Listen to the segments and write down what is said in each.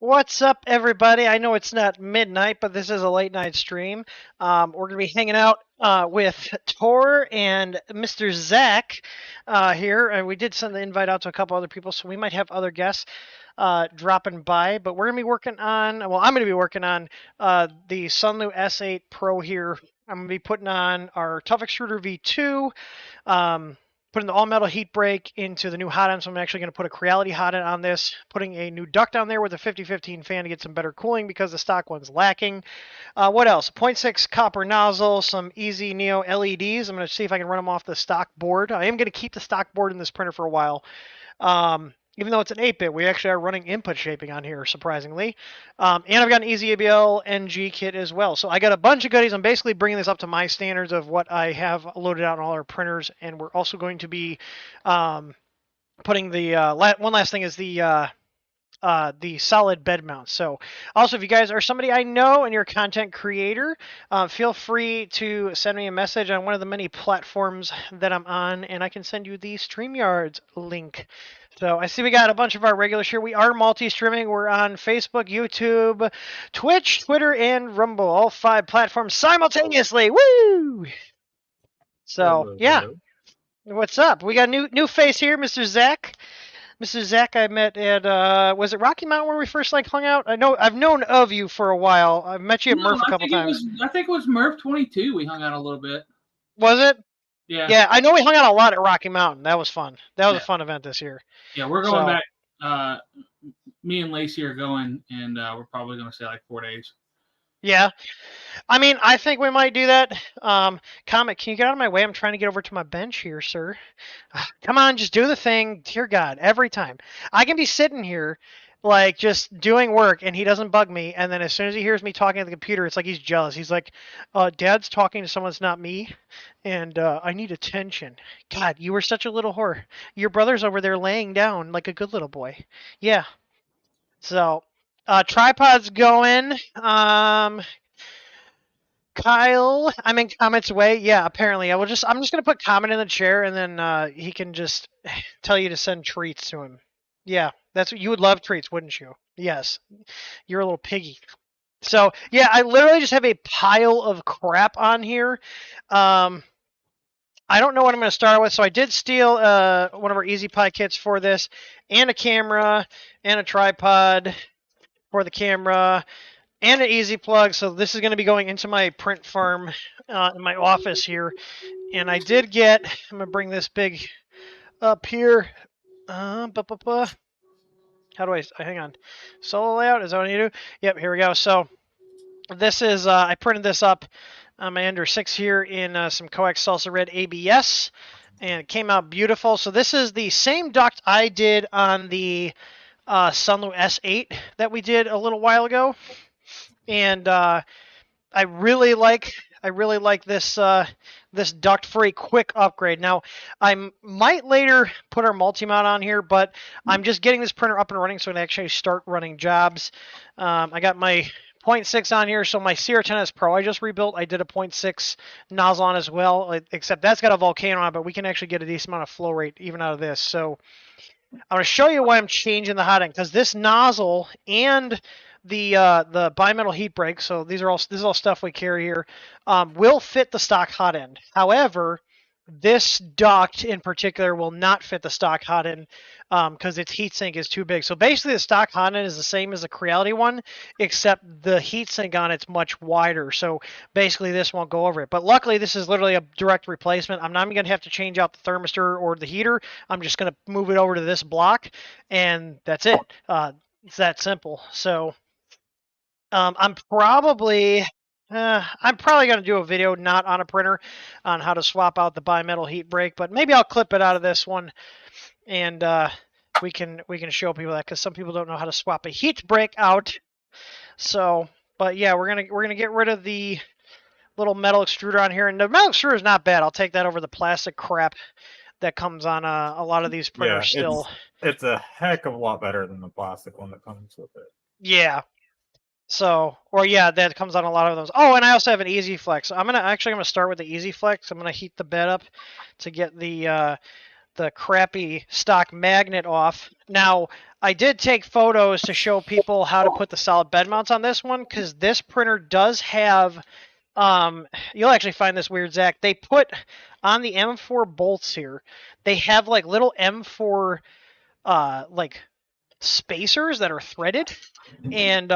What's up, everybody? I know it's not midnight, but this is a late night stream. We're going to be hanging out with Tor and Mr. Zach here. And we did send the invite out to a couple other people, so we might have other guests dropping by. But we're going to be working on, well, I'm going to be working on the Sunlu S8 Pro here. I'm going to be putting on our Tough Extruder V2. Putting the all-metal heat break into the new hot end, so I'm actually going to put a Creality hot end on this, putting a new duct down there with a 50-15 fan to get some better cooling because the stock one's lacking. What else? 0.6 copper nozzle, some Easy Neo LEDs. I'm going to see if I can run them off the stock board. I am going to keep the stock board in this printer for a while. Even though it's an 8-bit, we actually are running input shaping on here, surprisingly. And I've got an Easy ABL NG kit as well. So I got a bunch of goodies. I'm basically bringing this up to my standards of what I have loaded out on all our printers. And we're also going to be putting the one last thing is the solid bed mount. So also, if you guys are somebody I know and you're a content creator, feel free to send me a message on one of the many platforms that I'm on, and I can send you the StreamYards link. So I see we got a bunch of our regulars here. We are multi-streaming. We're on Facebook, YouTube, Twitch, Twitter, and Rumble. All 5 platforms simultaneously. Woo! So, yeah. What's up? We got a new face here, Mr. Zach. Mr. Zach, I met at was it Rocky Mountain where we first hung out? I've known of you for a while. I've met you at Murph a couple times. I think it was Murph 22. We hung out a little bit. Was it? Yeah. Yeah, I know we hung out a lot at Rocky Mountain. That was fun. That was a fun event this year. Yeah, we're going back. Me and Lacey are going, and we're probably going to stay like 4 days. Yeah. I mean, I think we might do that. Comet, can you get out of my way? I'm trying to get over to my bench here, sir. Come on, just do the thing. Dear God, every time. I can be sitting here, like, just doing work, and he doesn't bug me, and then as soon as he hears me talking at the computer, it's like he's jealous. He's like, Dad's talking to someone that's not me, and I need attention. God, you were such a little whore. Your brother's over there laying down like a good little boy. Yeah. So, tripod's going. Kyle, I'm in Comet's way. Yeah, apparently. I'm just gonna put Comet in the chair, and then he can just tell you to send treats to him. Yeah, that's what you would love treats, wouldn't you? Yes, you're a little piggy. So yeah, I literally just have a pile of crap on here. I don't know what I'm going to start with, so I did steal one of our Easy Pie kits for this, and a camera, and a tripod for the camera, and an easy plug. So this is going to be going into my print farm in my office here. And I did get, I'm going to bring this big up here. How do hang on. Solo layout, is that what you do? Yep, here we go. So this is, I printed this up on my Ender 6 here in some Coax Salsa Red ABS. And it came out beautiful. So this is the same duct I did on the Sunlu S8 that we did a little while ago. And I really like this this duct for a quick upgrade. Now, I might later put our multi-mount on here, but I'm just getting this printer up and running so I can actually start running jobs. I got my 0.6 on here, so my CR10S Pro I just rebuilt. I did a 0.6 nozzle on as well, except that's got a volcano on it, but we can actually get a decent amount of flow rate even out of this. So I'm going to show you why I'm changing the hot end, because this nozzle and the bimetal heat break, so this is all stuff we carry here, will fit the stock hot end. However, this duct in particular will not fit the stock hot end because its heatsink is too big. So basically the stock hot end is the same as the Creality one, except the heatsink on it's much wider. So basically this won't go over it. But luckily this is literally a direct replacement. I'm not even going to have to change out the thermistor or the heater. I'm just going to move it over to this block, and that's it. It's that simple. So I'm probably going to do a video not on a printer on how to swap out the bimetal heat break, but maybe I'll clip it out of this one, and we can show people that, because some people don't know how to swap a heat break out. So, but yeah, we're gonna get rid of the little metal extruder on here, and the metal extruder is not bad. I'll take that over the plastic crap that comes on a lot of these printers still. It's a heck of a lot better than the plastic one that comes with it. Yeah. So, or yeah, that comes on a lot of those. Oh, and I also have an Easy Flex. I'm gonna start with the Easy Flex. I'm gonna heat the bed up to get the the crappy stock magnet off. Now, I did take photos to show people how to put the solid bed mounts on this one, because this printer does have, you'll actually find this weird, Zach. They put on the M4 bolts here, they have like little M4 like spacers that are threaded, and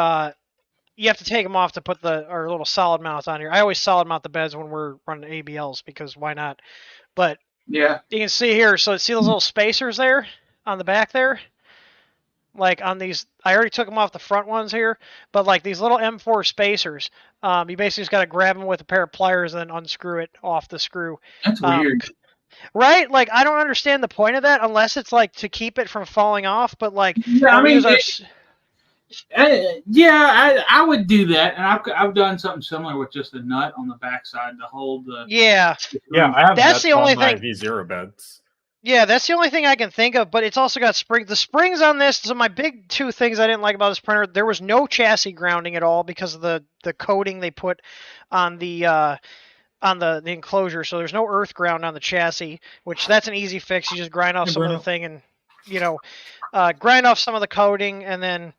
you have to take them off to put our little solid mounts on here. I always solid mount the beds when we're running ABLs, because why not? But Yeah. you can see here, so see those little spacers there on the back there? Like on these, I already took them off the front ones here, but like these little M4 spacers, you basically just got to grab them with a pair of pliers and then unscrew it off the screw. That's weird. Right? Like, I don't understand the point of that unless it's like to keep it from falling off, but like, Yeah, I when we mean, use I would do that, and I've done something similar with just a nut on the backside to hold the. yeah, Yeah, I have That's nuts the only on my thing- V0 beds. yeah, that's the only thing I can think of, but it's also got springs. The springs on this, so my big two things I didn't like about this printer, there was no chassis grounding at all because of the coating they put on the enclosure, so there's no earth ground on the chassis, which that's an easy fix. You just grind off Hey, some of Bruno. the thing and, grind off some of the coating and then,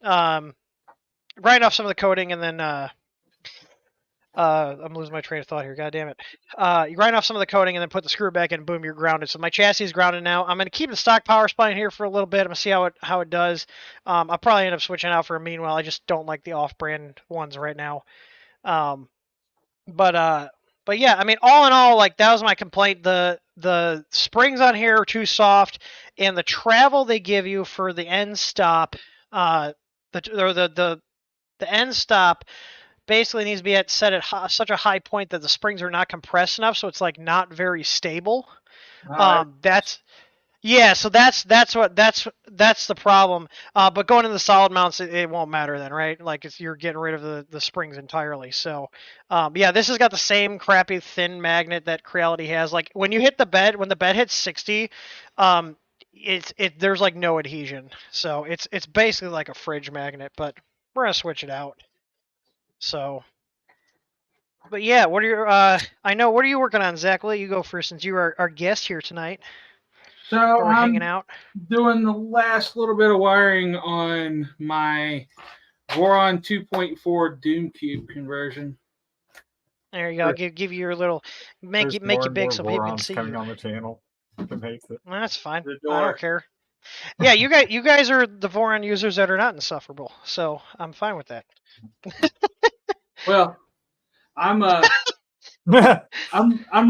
grind off some of the coating and then, I'm losing my train of thought here. God damn it. You grind off some of the coating and then put the screw back in. Boom, you're grounded. So my chassis is grounded now. I'm going to keep the stock power supply in here for a little bit. I'm going to see how it does. I'll probably end up switching out for a meanwhile. I just don't like the off-brand ones right now. But yeah, I mean, all in all, like that was my complaint. The springs on here are too soft, and the travel they give you for the end stop, the end stop basically needs to be set at such a high point that the springs are not compressed enough, so it's like not very stable. So that's the problem. But going into the solid mounts, it won't matter then, right? Like you're getting rid of the springs entirely. So yeah, this has got the same crappy thin magnet that Creality has. Like when you hit the bed, when the bed hits 60, there's like no adhesion. So it's basically like a fridge magnet, but we're gonna switch it out. So, but yeah, what are your what are you working on, Zach? I'll let you go first since you are our guest here tonight. So We're I'm hanging out. doing the last little bit of wiring on my Voron 2.4 Doom Cube conversion. There you go. Give you your little make There's you more and big more so people can Vorons see coming you. on the channel. Who hates it? Well, that's fine. The I door. don't care. Yeah, you guys are the Voron users that are not insufferable, so I'm fine with that. Well, I'm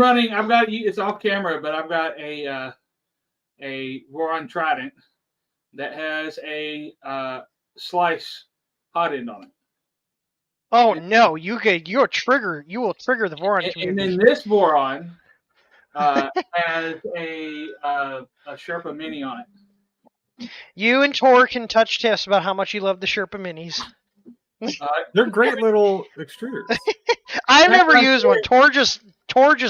running. I've got it's off camera, but I've got a Voron Trident that has a slice hot end on it. Oh no, you will trigger the Voron And community. then this Voron has a Sherpa Mini on it. You and Tor can touch tips about how much you love the Sherpa Minis. They're great little extruders. I've That's never right used one. Tor just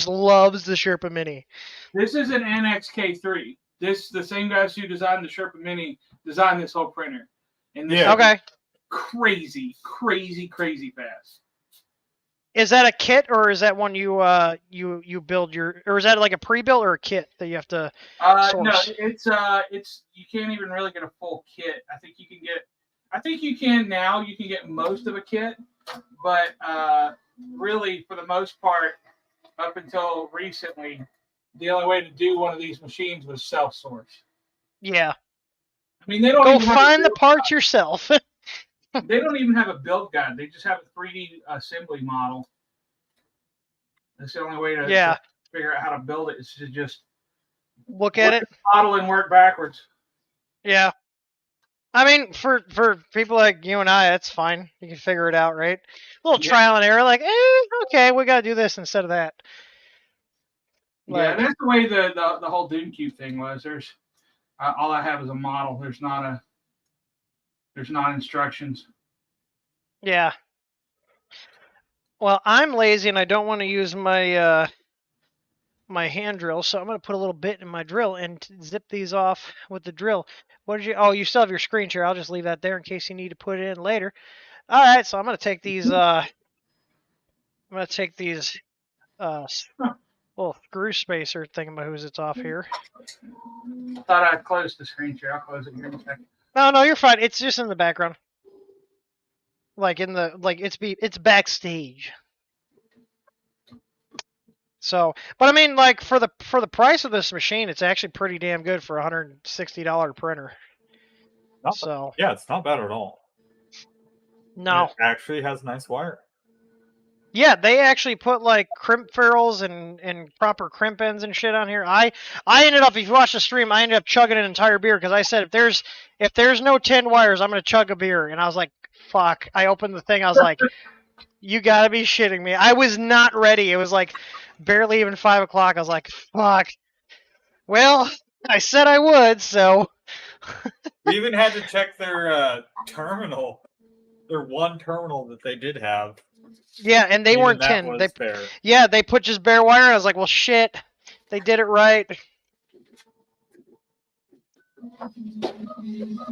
loves the Sherpa Mini. This is an NXK3. The same guys who designed the Sherpa Mini designed this whole printer. And this Yeah. is Okay. crazy fast. Is that a kit or is that one you build or is that like a pre-built or a kit that you have to No, source? it's you can't even really get a full kit. I think you can now. You can get most of a kit, but really for the most part, up until recently, the only way to do one of these machines was self-source. Yeah. I mean, they don't Go even have a find the build parts yourself. guide. They don't even have a build guide. They just have a 3D assembly model. That's the only way to figure out how to build it. Is to just Look at it. model and work backwards. Yeah. I mean, for people like you and I, that's fine. You can figure it out, right? A little trial and error, like, okay, we got to do this instead of that. Yeah, that's the way the whole Doom Cube thing was. There's all I have is a model. There's not instructions. Yeah. Well, I'm lazy and I don't want to use my my hand drill, so I'm going to put a little bit in my drill and zip these off with the drill. What did you? Oh, you still have your screen share. I'll just leave that there in case you need to put it in later. All right, so I'm going to take these. little screw spacer thingamahoo's it's off here. Thought I closed the screen share. I'll close it here in a second. No, you're fine. It's just in the background. Like it's backstage. So, but I mean, like for the price of this machine, it's actually pretty damn good for a $160 printer. Not, So yeah, it's not bad at all. no, It actually has nice wire. yeah, they actually put like crimp ferrules and proper crimp ends and shit on here. I ended up, if you watch the stream, I ended up chugging an entire beer because I said if there's no 10 wires, I'm gonna chug a beer, and I was like, fuck. I opened the thing, I was like, you gotta be shitting me. I was not ready. It was like barely even 5 o'clock. I was like, fuck. Well, I said I would, so. We even had to check their terminal, their one terminal that they did have. Yeah, and they Even weren't that 10. was They, bare. yeah, they put just bare wire. I was like, well, shit. They did it right.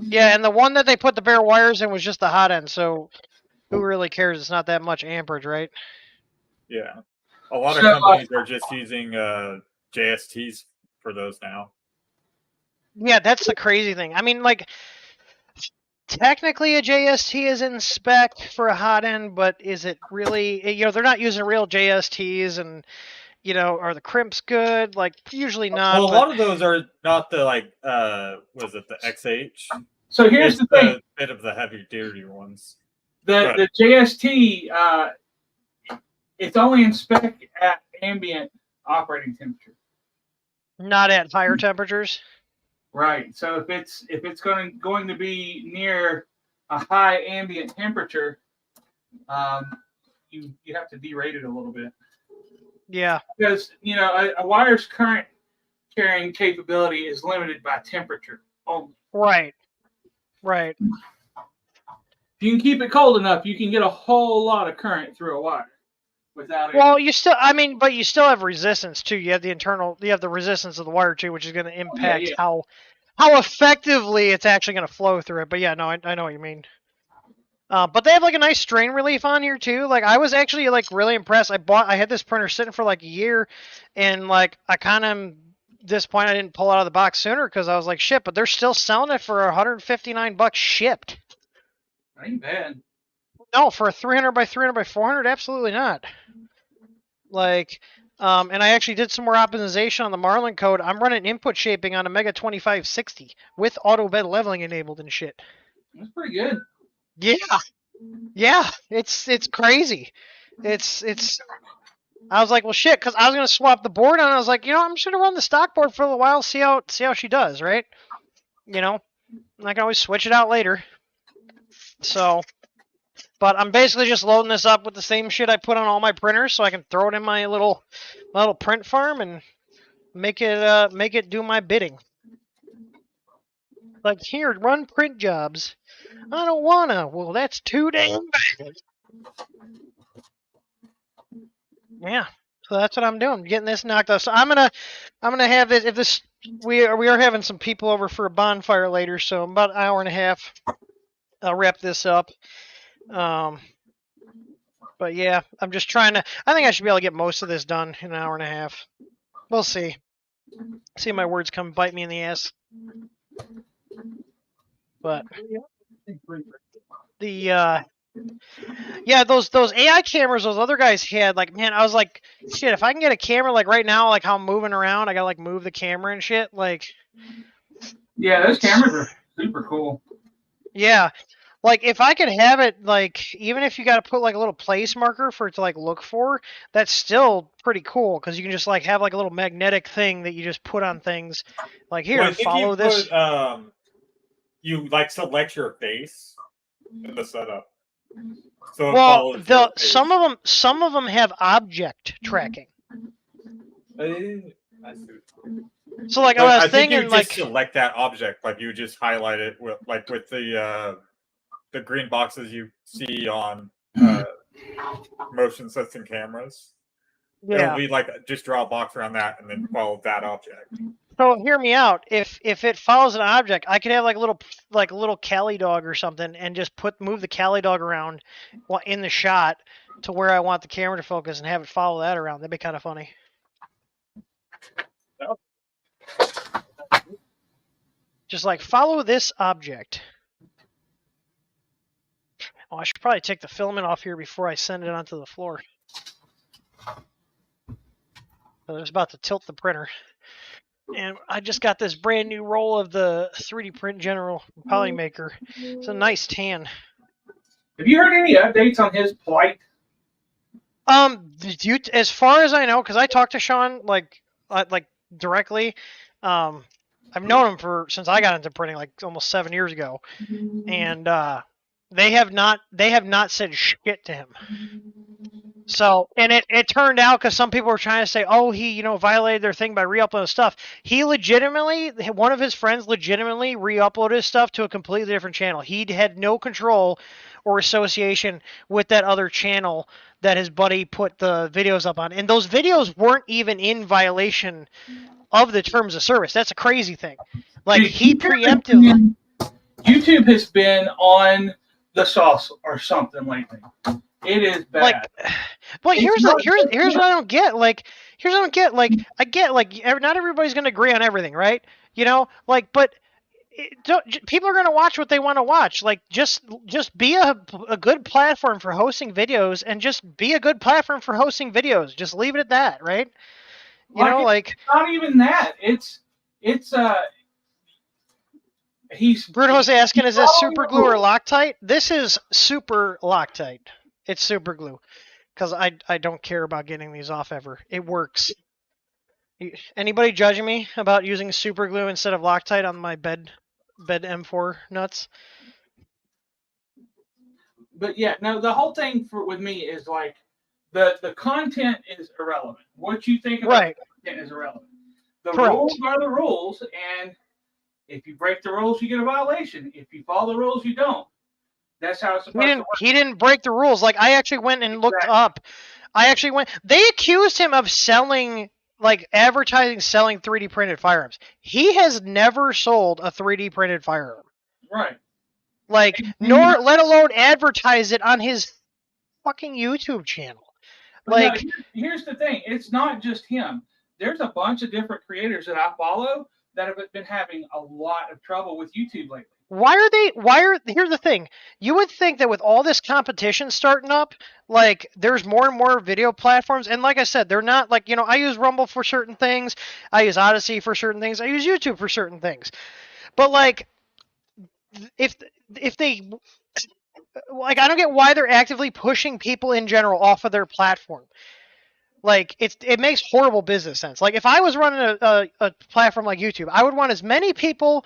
Yeah, and the one that they put the bare wires in was just the hot end, so who really cares? It's not that much amperage, right? Yeah. A lot of So, companies are just using JSTs for those now. Yeah, that's the crazy thing. I mean, like, technically a JST is in spec for a hot end, but is it really? You know, they're not using real JSTs, and you know, are the crimps good? Like, usually not. Well, a but lot of those are not the like was it the XH? So here's It's the thing: bit of the heavy duty ones. the JST, it's only in spec at ambient operating temperature. not at higher temperatures. Right. So if it's going to be near a high ambient temperature, you have to derate it a little bit. Yeah. Because a wire's current carrying capability is limited by temperature only. Right. Right. If you can keep it cold enough, you can get a whole lot of current through a wire without it. Well, you still, I mean, but you still have resistance too. You have the resistance of the wire too, which is going to impact how effectively it's actually going to flow through it. But yeah, no, I know what you mean. But they have like a nice strain relief on here too. Like I was actually like really impressed. I had this printer sitting for like a year, and like I kind of disappointed I didn't pull it out of the box sooner because I was like, shit. But they're still selling it for $159 shipped. Ain't bad. No, for a 300 by 300 by 400, absolutely not. Like, and I actually did some more optimization on the Marlin code. I'm running input shaping on a Mega 2560 with auto bed leveling enabled and shit. That's pretty good. Yeah, it's crazy. It's. I was like, well, shit, because I was gonna swap the board on. I was like, I'm just gonna run the stock board for a little while, see how she does, right? I can always switch it out later. So. But I'm basically just loading this up with the same shit I put on all my printers, so I can throw it in my little print farm and make it do my bidding. Like, here, run print jobs. I don't wanna. Well, that's too damn bad. Yeah. So that's what I'm doing, getting this knocked off. So I'm gonna have this. If this we are having some people over for a bonfire later, so about an hour and a half. I'll wrap this up. But yeah, I'm just trying to. I think I should be able to get most of this done in an hour and a half. We'll see. See if my words come bite me in the ass. But the those AI cameras those other guys had, like, man, I was like, shit, if I can get a camera like right now, like how I'm moving around, I gotta like move the camera and shit, like. Yeah, those cameras are super cool. Yeah. Like, if I could have it, like, even if you got to put, like, a little place marker for it to, like, look for, that's still pretty cool, because you can just, like, have, like, a little magnetic thing that you just put on things. Like, here, Well, I think follow this. You, like, select your face in the setup. So it Well, follows your face. some of them have object tracking. I see. So, like, But I was I think thinking, you like... just select that object, like, you just highlight it with the green boxes you see on motion sensing cameras. Yeah. It'll be like, just draw a box around that and then follow that object. So hear me out. If it follows an object, I could have like a little Cali dog or something, and just move the Cali dog around in the shot to where I want the camera to focus, and have it follow that around. That'd be kind of funny. Just like follow this object. Oh, I should probably take the filament off here before I send it onto the floor. I was about to tilt the printer. And I just got this brand new roll of the 3D Print General Polymaker. It's a nice tan. Have you heard any updates on his plight? As far as I know, because I talked to Sean like directly. I've known him since I got into printing, like almost 7 years ago, and they have not said shit to him. So, and it turned out because some people were trying to say, oh, he violated their thing by re-uploading stuff. He legitimately, one of his friends legitimately re-uploaded his stuff to a completely different channel. He had no control or association with that other channel that his buddy put the videos up on, and those videos weren't even in violation of the terms of service. That's a crazy thing. Like, he preemptively. YouTube has been on the sauce or something lately. It is bad. But here's what I don't get. Like, here's what I don't get. Like, I get not everybody's gonna agree on everything, right? But people are gonna watch what they want to watch. Like, just be a good platform for hosting videos, and just be a good platform for hosting videos. Just leave it at that, right? It's not even that. Bruno's asking, is this super glue or Loctite? This is super Loctite. It's super glue. Because I don't care about getting these off ever. It works. Anybody judging me about using super glue instead of Loctite on my bed M4 nuts? But yeah, no, the whole thing with me is like the content is irrelevant. What you think about the content is irrelevant. The rules are the rules, and if you break the rules, you get a violation. If you follow the rules, you don't. That's how it's supposed to work. He didn't break the rules. Like, I actually went and looked up. They accused him of selling, like, advertising selling 3D printed firearms. He has never sold a 3D printed firearm. Right. Like, let alone advertise it on his fucking YouTube channel. Like, no, here's the thing. It's not just him. There's a bunch of different creators that I follow that have been having a lot of trouble with YouTube lately. Here's the thing. You would think that with all this competition starting up, like, there's more and more video platforms, and like I said, they're not like, I use Rumble for certain things, I use Odyssey for certain things, I use YouTube for certain things. But like, if they, like, I don't get why they're actively pushing people in general off of their platform. Like, it makes horrible business sense. Like, if I was running a platform like YouTube, I would want as many people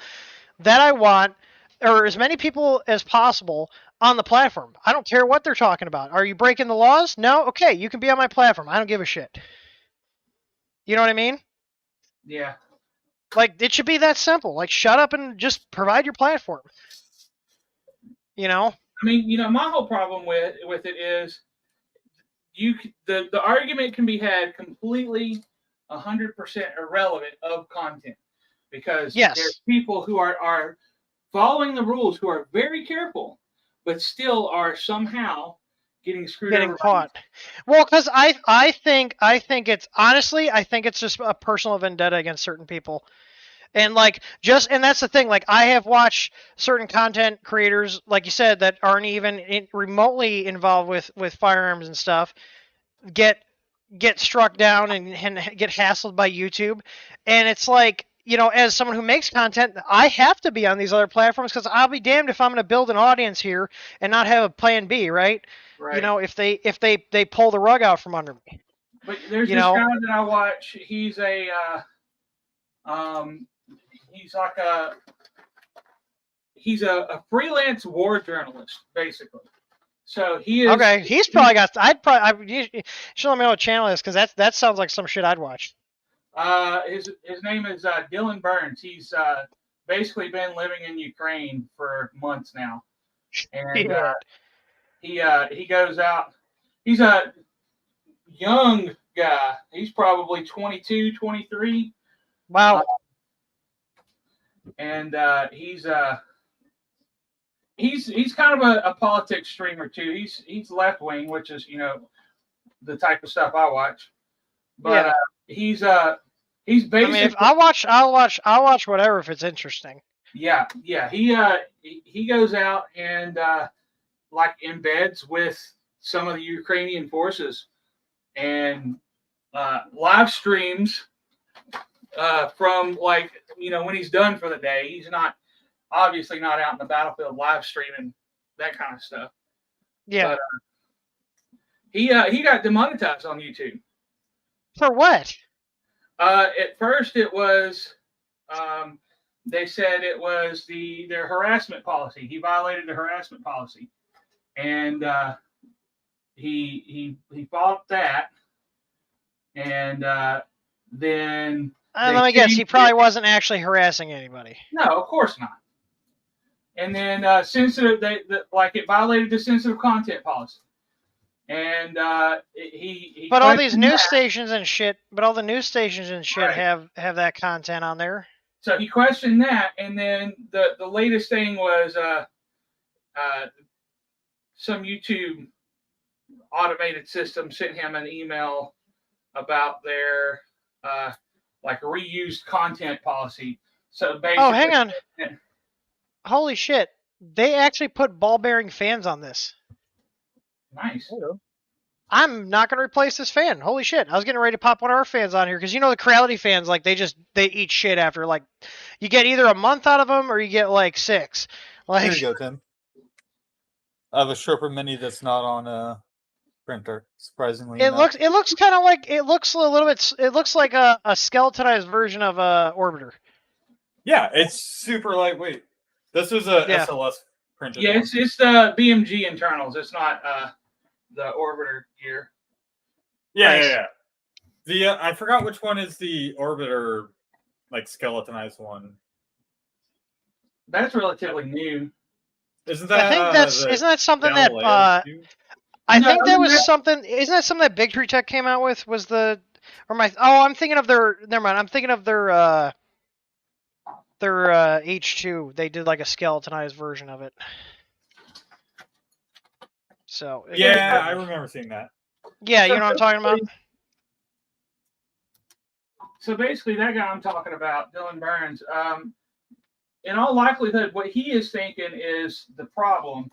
that I want, or as many people as possible on the platform. I don't care what they're talking about. Are you breaking the laws? No? Okay, you can be on my platform. I don't give a shit. You know what I mean? Yeah. Like, it should be that simple. Like, shut up and just provide your platform. I mean, my whole problem with it is the argument can be had completely 100% irrelevant of content. Because there's people who are following the rules, who are very careful, but still are somehow getting caught. Well, because I think it's just a personal vendetta against certain people. And and that's the thing. Like, I have watched certain content creators, like you said, that aren't even remotely involved with firearms and stuff, get struck down and get hassled by YouTube. And it's like, as someone who makes content, I have to be on these other platforms because I'll be damned if I'm going to build an audience here and not have a plan B, right? If they pull the rug out from under me. But there's this guy that I watch. He's a freelance war journalist, basically. So he is okay. He's probably got. You should let me know what channel it is, because that sounds like some shit I'd watch. His name is Dylan Burns. He's basically been living in Ukraine for months now, and he goes out. He's a young guy. He's probably 22, 23. Wow. And he's kind of a politics streamer too. He's left wing, which is the type of stuff I watch. But he's He's I basically mean, if I'll watch whatever if it's interesting. yeah. He goes out and like embeds with some of the Ukrainian forces and live streams from like when he's done for the day. He's not obviously not out in the battlefield live streaming that kind of stuff. Yeah. But he got demonetized on YouTube. For what? At first, it was they said it was their harassment policy. He violated the harassment policy, and he fought that, and then Let me guess. He probably wasn't actually harassing anybody. No, of course not. And then sensitive, like it violated the sensitive content policy. And he But all these news that. stations and shit. But all the news stations and shit Right. have that content on there. So he questioned that, and then the latest thing was some YouTube automated system sent him an email about their like reused content policy. So basically, Oh, hang on. Holy shit! They actually put ball bearing fans on this. Nice. I'm not gonna replace this fan. Holy shit! I was getting ready to pop one of our fans on here because the Creality fans, like they eat shit after like you get either a month out of them or you get like 6. Like Here you go, Tim. I have a Sherpa Mini that's not on a printer. Surprisingly, it enough. looks kind of like it looks a little bit. It looks like a skeletonized version of a Orbiter. Yeah, it's super lightweight. This is a Yeah. SLS printed. Yeah, one. it's the BMG internals. It's not the Orbiter gear. Yeah, Nice. yeah. The I forgot which one is the Orbiter, like skeletonized one. That's relatively new. Isn't that? I think that's isn't that something that Galileo too? I No, think that was that- something. Isn't that something that Big Tree Tech came out with? Was the or my? Oh, I'm thinking of their. Never mind. I'm thinking of their H2. They did like a skeletonized version of it. So Yeah, I remember seeing that. yeah, you know what I'm talking about. So basically, that guy I'm talking about, Dylan Burns, in all likelihood, what he is thinking is the problem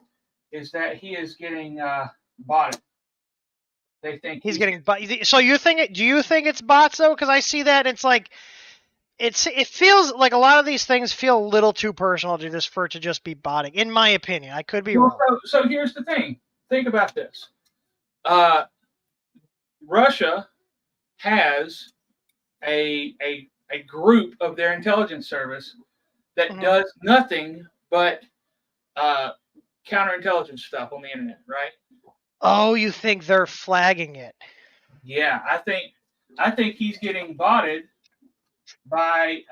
is that he is getting botted. They think He's getting. So you think? Do you think it's bots though? Because I see that it's like. It feels like a lot of these things feel a little too personal to just for it to just be botting, in my opinion. I could be wrong. So here's the thing. Think about this. Russia has a group of their intelligence service that Mhm. does nothing but counterintelligence stuff on the internet, right? Oh, you think they're flagging it? Yeah, I think he's getting botted by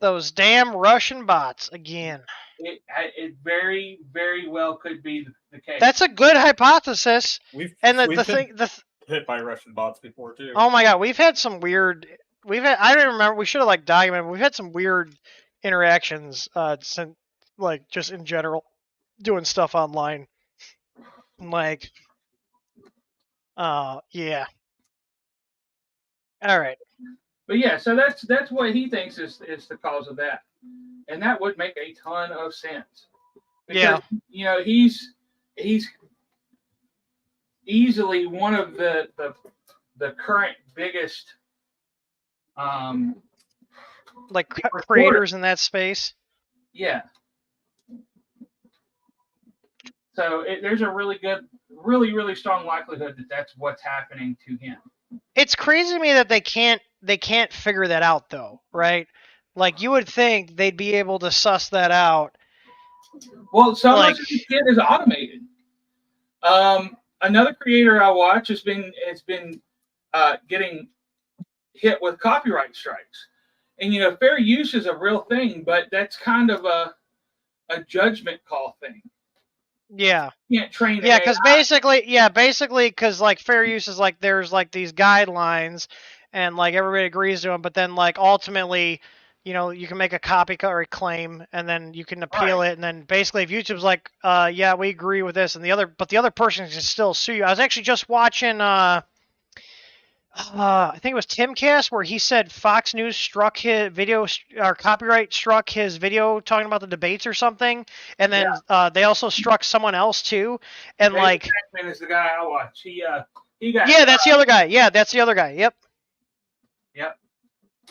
Those damn Russian bots again. it very, very well could be the case. That's a good hypothesis. We've And we've the been thing, hit by Russian bots before too. oh my god, we've had some weird. I don't remember. We should have like documented. We've had some weird interactions, since like just in general, doing stuff online. Like, yeah. All right. But yeah, so that's what he thinks is the cause of that, and that would make a ton of sense. Because, Yeah. He's easily one of the current biggest Like reporter. creators in that space. Yeah. So there's a really strong likelihood that that's what's happening to him. It's crazy to me that they can't figure that out though, right? Like you would think they'd be able to suss that out. Well, so Like- much of the shit is automated. Another creator I watch has been getting hit with copyright strikes, and fair use is a real thing, but that's kind of a judgment call thing. Yeah. You can't train. Yeah, because basically, because like fair use is like there's like these guidelines, and like everybody agrees to them, but then like ultimately, you can make a copy or a claim, and then you can appeal it, and then basically if YouTube's like, yeah, we agree with this, and the other person can still sue you. I was actually just watching I think it was Timcast where he said Fox News struck his video or copyright struck his video talking about the debates or something, and then they also struck someone else too, and David like Beckman is the guy I watch. He got yeah, that's the other guy. Yeah, that's the other guy. Yep. Yep.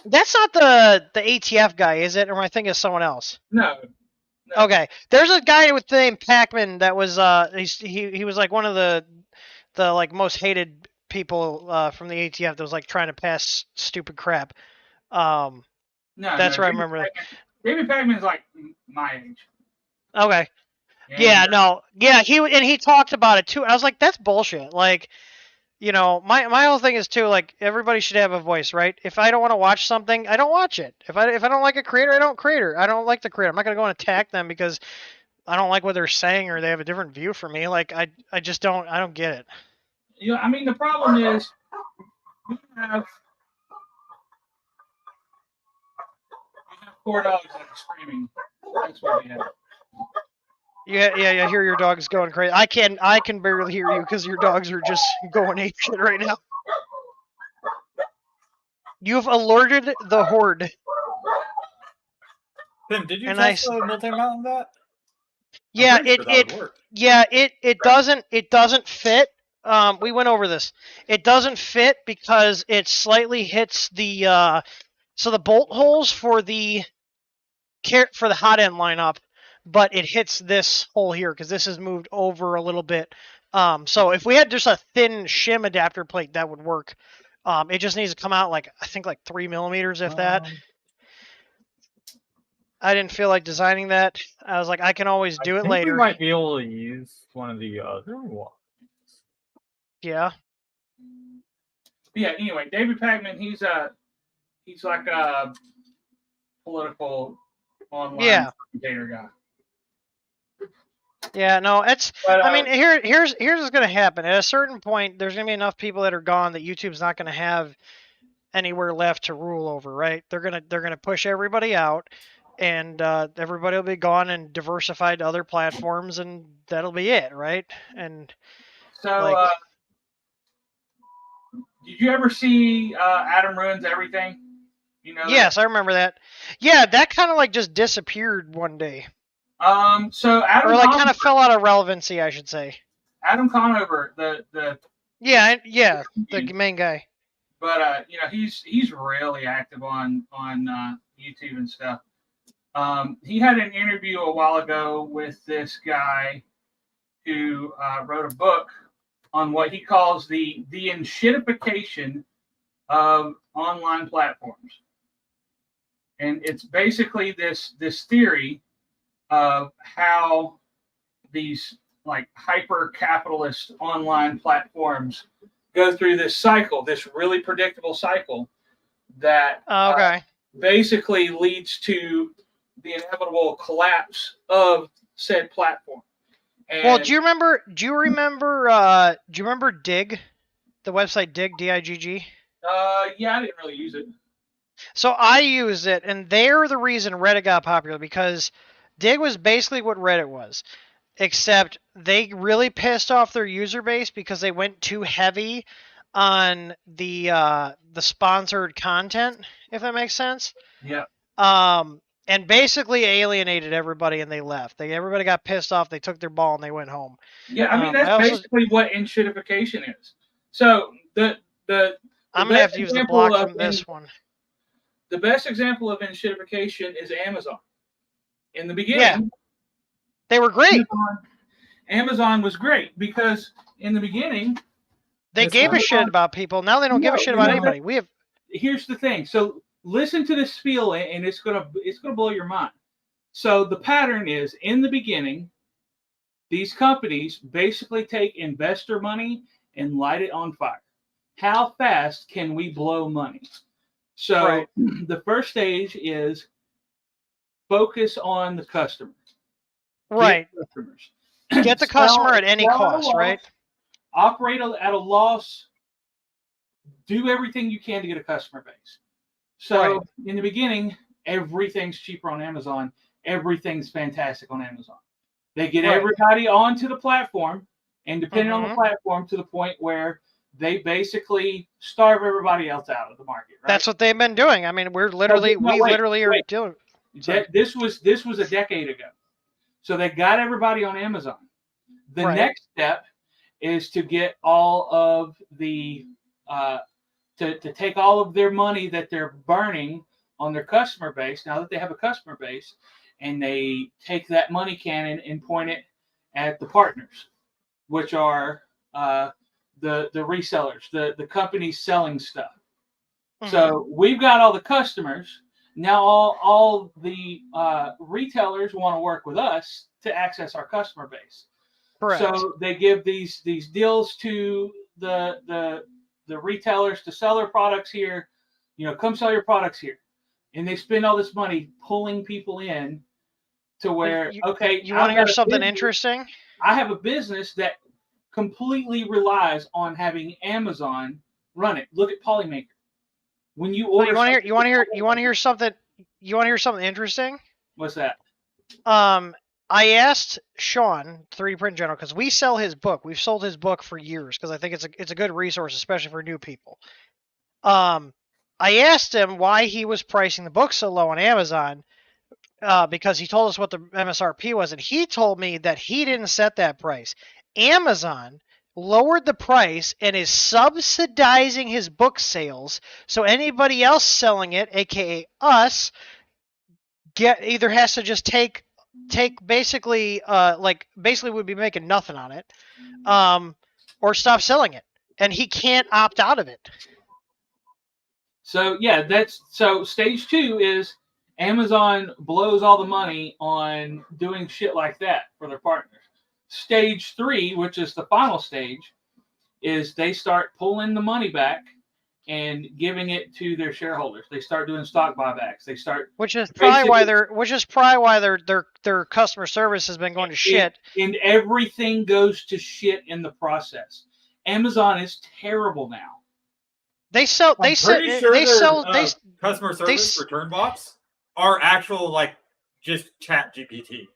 That's not the ATF guy, is it? Or am I thinking of someone else? No. Okay. There's a guy with the name Pacman that was he was like one of the like most hated people from the ATF that was like trying to pass stupid crap. No. That's where I remember. David Beckman's like my age. Okay. And, Yeah, no. Yeah, he talked about it too. I was like, that's bullshit. Like, you know, my whole thing is too, like, everybody should have a voice, right? If I don't want to watch something, I don't watch it. If I don't like a creator, I don't creator. I don't like the creator. I'm not gonna go and attack them because I don't like what they're saying or they have a different view from me. Like I just don't get it. You know, I mean, the problem is we have 4 dogs that are screaming. That's what we have. Yeah, I hear your dog's going crazy. I can barely hear you because your dogs are just going ape shit right now. You've alerted the horde. Tim, did you And test the multi-mountain that? Yeah, pretty sure that would work. it doesn't fit. We went over this. It doesn't fit because it slightly hits the so the bolt holes for the hot end lineup, but it hits this hole here because this is moved over a little bit. So if we had just a thin shim adapter plate, that would work. It just needs to come out like I think like 3 millimeters, if that. I didn't feel like designing that. I was like, I can always do it later. We might be able to use one of the other ones. Yeah. Yeah. Anyway, David Pacman, he's like a political online commentator guy. Yeah, no, it's. But, I mean, here's what's gonna happen. At a certain point, there's gonna be enough people that are gone that YouTube's not gonna have anywhere left to rule over, right? They're gonna push everybody out, and everybody will be gone and diversified to other platforms, and that'll be it, right? And so, like, did you ever see Adam Ruins Everything? You know? Yes, I remember that. Yeah, that kind of like just disappeared one day. So Adam, or like kind of fell out of relevancy, I should say. Adam Conover, the the main guy. But you know, he's really active on YouTube and stuff. He had an interview a while ago with this guy who wrote a book on what he calls the enshittification of online platforms, and it's basically this theory of how these like hyper capitalist online platforms go through this cycle, this really predictable cycle that basically leads to the inevitable collapse of said platform. And, well, do you remember Dig, the website Dig, D-I-G-G? Yeah, I didn't really use it. So I use it, and they're the reason Reddit got popular, because Dig was basically what Reddit was, except they really pissed off their user base because they went too heavy on the sponsored content, if that makes sense. Yeah. And basically alienated everybody, and they left. Everybody got pissed off. They took their ball and they went home. Yeah, I mean that's basically what enshittification is. So the I'm gonna have to use the block from this one. The best example of enshittification is Amazon. In the beginning, they were great. Amazon was great because in the beginning they gave a shit about people. Now they don't give a shit about anybody. Here's the thing. So listen to this spiel, and it's gonna blow your mind. So the pattern is, in the beginning, these companies basically take investor money and light it on fire. How fast can we blow money? So the first stage is focus on the customer. Right. Get the customer at any cost, right? Operate at a loss. Do everything you can to get a customer base. So in the beginning, everything's cheaper on Amazon. Everything's fantastic on Amazon. They get everybody onto the platform, and depending on the platform, to the point where they basically starve everybody else out of the market. Right? That's what they've been doing. I mean, we literally are doing. This was a decade ago. So they got everybody on Amazon. The next step is to get all of the to take all of their money that they're burning on their customer base, now that they have a customer base, and they take that money cannon and point it at the partners, which are the resellers, the companies selling stuff. Mm-hmm. So we've got all the customers. Now all the retailers want to work with us to access our customer base. Correct. So they give these deals to the retailers to sell their products here. Come sell your products here, and they spend all this money pulling people in to where you want to hear something interesting? I have a business that completely relies on having Amazon run it. Look at Polymaker. When you order, you want to hear something interesting? What's that? I asked Sean, 3D Print General, because we sell his book. We've sold his book for years because I think it's a good resource, especially for new people. I asked him why he was pricing the book so low on Amazon, because he told us what the MSRP was, and he told me that he didn't set that price. Amazon lowered the price and is subsidizing his book sales, so anybody else selling it, aka us, either has to just take basically would be making nothing on it, or stop selling it, and he can't opt out of it. So yeah, so stage 2 is Amazon blows all the money on doing shit like that for their partners. Stage 3, which is the final stage, is they start pulling the money back and giving it to their shareholders. They start doing stock buybacks. They start, which is probably why their customer service has been going to shit. And everything goes to shit in the process. Amazon is terrible now. Customer service return bots are actual just Chat GPT.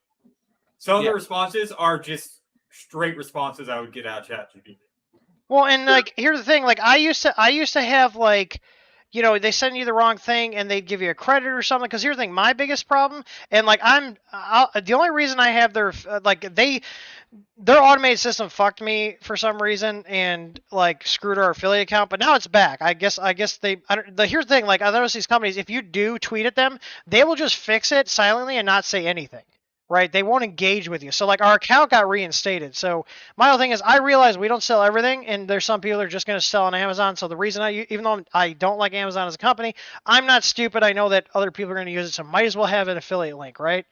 Some of the responses are just straight responses I would get out of Chat GPT. Well, and here's the thing, I used to have they send you the wrong thing and they'd give you a credit or something. Because here's the thing, my biggest problem, and the only reason I have their their automated system fucked me for some reason and screwed our affiliate account, but now it's back. I guess here's the thing, I notice these companies, if you do tweet at them, they will just fix it silently and not say anything. Right, they won't engage with you. So our account got reinstated. So my whole thing is, I realize we don't sell everything, and there's some people that are just going to sell on Amazon. So the reason even though I don't like Amazon as a company, I'm not stupid. I know that other people are going to use it, so might as well have an affiliate link, right?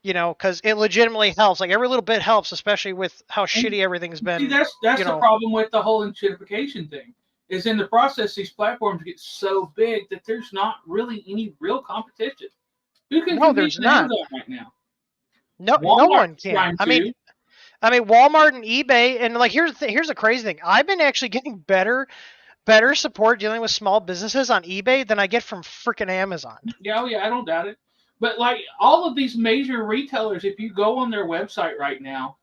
Because it legitimately helps. Every little bit helps, especially with how shitty everything's been. See, that's the problem with the whole enchinification thing. Is in the process, these platforms get so big that there's not really any real competition. Who can compete with Amazon right now? No one can. I mean, Walmart and eBay, and here's the crazy thing. I've been actually getting better support dealing with small businesses on eBay than I get from freaking Amazon. Yeah, I don't doubt it. But all of these major retailers, if you go on their website right now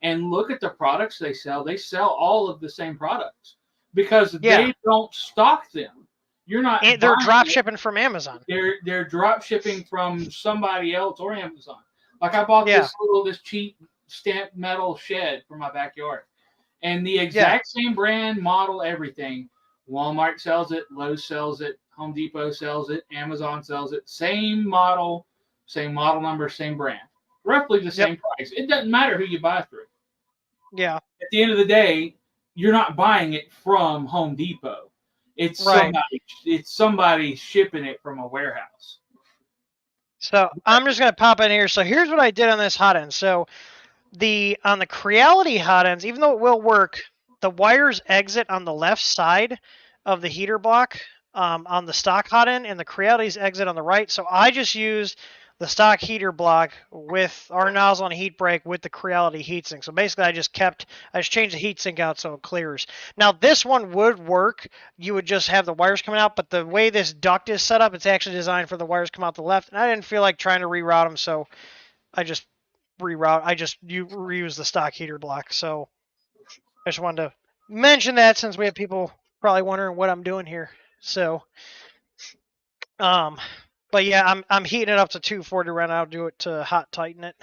and look at the products they sell all of the same products because they don't stock them. You're not. And they're drop shipping from Amazon. They're drop shipping from somebody else or Amazon. I bought this cheap stamped metal shed for my backyard, and the exact same brand, model, everything. Walmart sells it, Lowe's sells it, Home Depot sells it, Amazon sells it. Same model number, same brand, roughly the same price. It doesn't matter who you buy through. Yeah. At the end of the day, you're not buying it from Home Depot. It's somebody shipping it from a warehouse. So I'm just gonna pop in here. So here's what I did on this hot end. So on the Creality hot ends, even though it will work, the wires exit on the left side of the heater block on the stock hot end, and the Creality's exit on the right. So I just used the stock heater block with our nozzle and heat break with the Creality heatsink. So basically I just changed the heatsink out so it clears. Now this one would work. You would just have the wires coming out, but the way this duct is set up, it's actually designed for the wires to come out the left. And I didn't feel like trying to reroute them, so I just reuse the stock heater block. So I just wanted to mention that since we have people probably wondering what I'm doing here. So, but yeah, I'm heating it up to 240 right now. I'll do it to hot tighten it.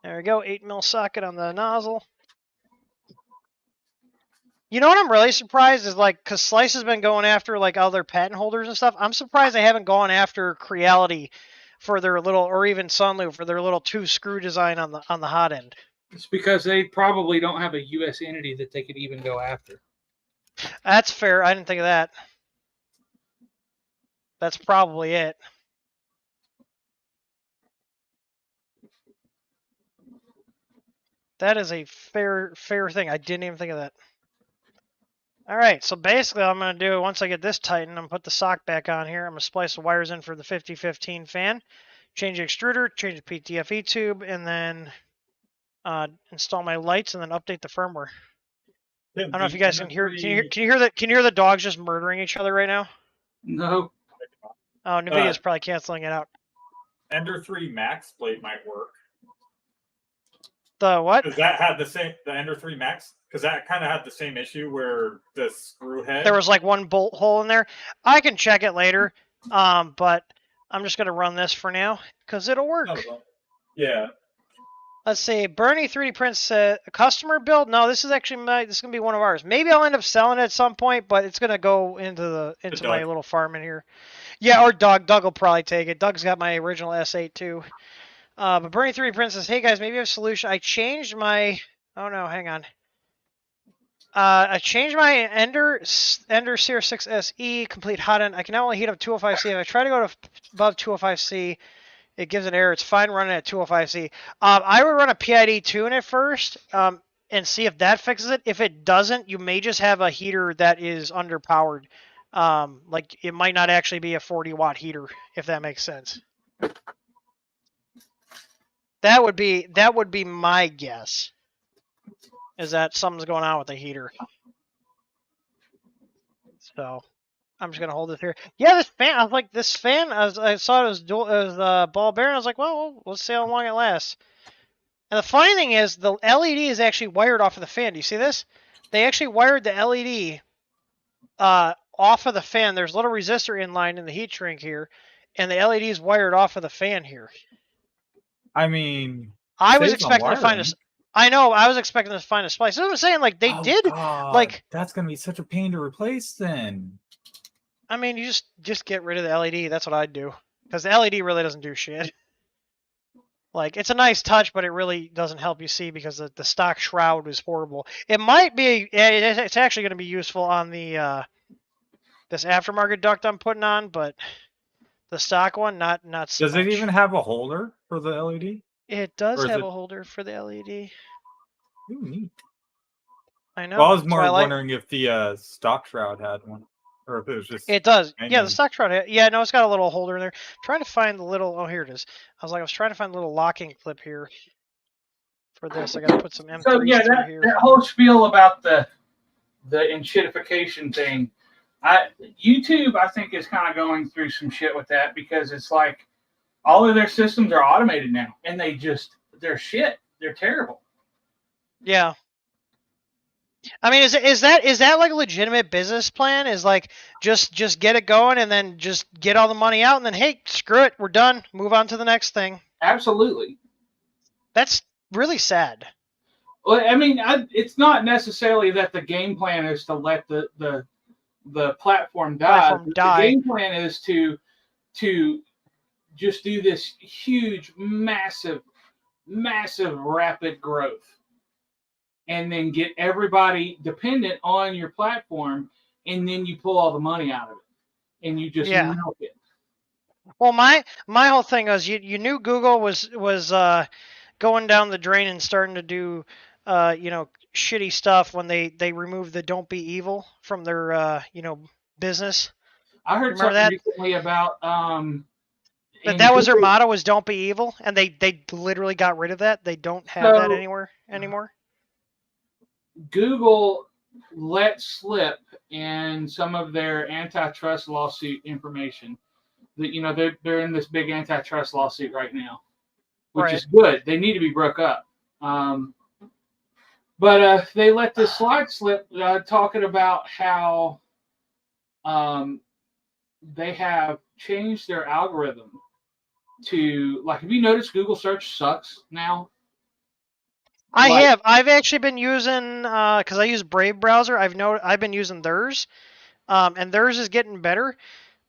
There we go, 8 mil socket on the nozzle. You know what I'm really surprised is like, cause Slice has been going after like other patent holders and stuff. I'm surprised they haven't gone after Creality for their little, or even Sunlu for their little 2-screw design on the hot end. It's because they probably don't have a U.S. entity that they could even go after. That's fair. I didn't think of that. That's probably it. That is a fair thing. I didn't even think of that. All right, so basically I'm going to do, once I get this tightened, I'm going to put the sock back on here. I'm going to splice the wires in for the 5015 fan, change the extruder, change the PTFE tube, and then install my lights and then update the firmware. I don't know if you guys can hear. Can you hear the dogs just murdering each other right now? No. Oh, Nvidia's probably canceling it out. Ender 3 Max plate might work. The what? Because that had the Ender 3 Max, because that kind of had the same issue where the screw head. There was like one bolt hole in there. I can check it later, but I'm just gonna run this for now because it'll work. Oh, yeah. Let's see, Bernie 3D prints a customer build. No, this is actually this is gonna be one of ours. Maybe I'll end up selling it at some point, but it's gonna go into my little farm in here. Yeah, or Doug. Doug will probably take it. Doug's got my original S8 too. But Bernie 3D prints says, "Hey guys, maybe I have a solution. I changed my. Oh no, hang on. I changed my Ender CR6 SE complete hot end. I can now only heat up 205C. If I try to go to above 205C, it gives an error. It's fine running at 205C. I would run a PID tune at first and see if that fixes it. If it doesn't, you may just have a heater that is underpowered. Like it might not actually be a 40-watt heater, if that makes sense. That would be my guess. Is that something's going on with the heater? So I'm just gonna hold it here. Yeah, this fan. I was like, this fan. I saw it was ball bearing. I was like, well, let's see how long it lasts. And the funny thing is, the LED is actually wired off of the fan. Do you see this? They actually wired the LED off of the fan. There's a little resistor inline in the heat shrink here, and the LED is wired off of the fan here. I mean, I was expecting to find a. I know. I was expecting to find a splice. That's what I'm saying. Like they did. God, like that's gonna be such a pain to replace. Then. I mean, you just get rid of the LED. That's what I'd do, because the LED really doesn't do shit. Like it's a nice touch, but it really doesn't help you see because the stock shroud is horrible. It might be. It's actually going to be useful on the this aftermarket duct I'm putting on, but the stock one, not so Does it much. even have a holder for the LED? It does have a holder for the LED. Ooh, neat. I know. Well, I was more wondering if the stock shroud had one, or if it was just. It does. hanging. Yeah, the stock shroud. Yeah, no, it's got a little holder in there. I'm trying to find the little. Oh, here it is. I was trying to find the little locking clip here for this. I got to put some M3s so yeah, here. that whole spiel about the enshittification thing. YouTube, I think, is kind of going through some shit with that because it's like all of their systems are automated now, and they're shit. They're terrible. Yeah. I mean, is that like a legitimate business plan? Is like just get it going and then just get all the money out and then hey, screw it, we're done. Move on to the next thing. Absolutely. That's really sad. Well, I mean, it's not necessarily that the game plan is to let the platform die. The game plan is to just do this huge, massive, rapid growth, and then get everybody dependent on your platform, and then you pull all the money out of it, and you just milk it. Well, my whole thing was you knew Google was going down the drain and starting to do shitty stuff when they removed the "Don't be evil" from their business. I heard something recently about that was their motto was "Don't be evil," and they literally got rid of that. They don't have that anymore. Google let slip in some of their antitrust lawsuit information that they're in this big antitrust lawsuit right now, which is good. They need to be broke up. But they let this slide slip talking about how they have changed their algorithm to, like, have you noticed Google search sucks now? I Like- have. I've actually been using because I use Brave browser. I've been using theirs, and theirs is getting better.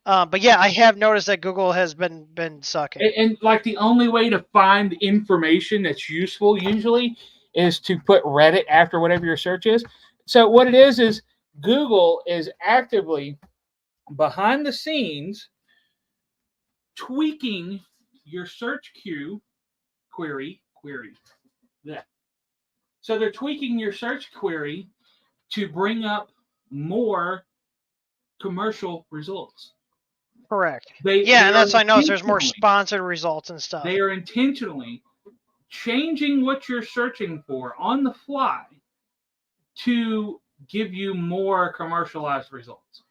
But yeah, I have noticed that Google has been sucking. And like the only way to find information that's useful usually is to put Reddit after whatever your search is. So what it is Google is actively behind the scenes tweaking your search query. Yeah. So they're tweaking your search query to bring up more commercial results. Correct. They Yeah, and that's are I noticed there's more intentionally- sponsored results and stuff. They are intentionally changing what you're searching for on the fly to give you more commercialized results.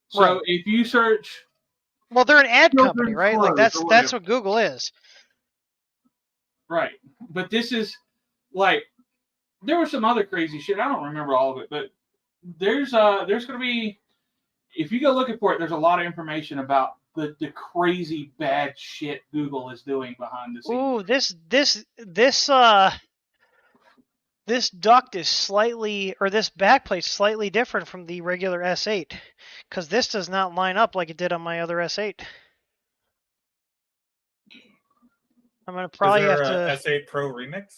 So Right. if you search, Well, they're an ad Children's company, right? Like clothes or that's whatever. what Google is. right, but this is like, there was some other crazy shit. I don't remember all of it, but there's going to be, if you go looking for it, there's a lot of information about the crazy bad shit Google is doing behind the scenes. Ooh, this duct is slightly, or this backplate's slightly different from the regular S8, because this does not line up like it did on my other S8. I'm gonna probably Is there have to. a S8 Pro Remix?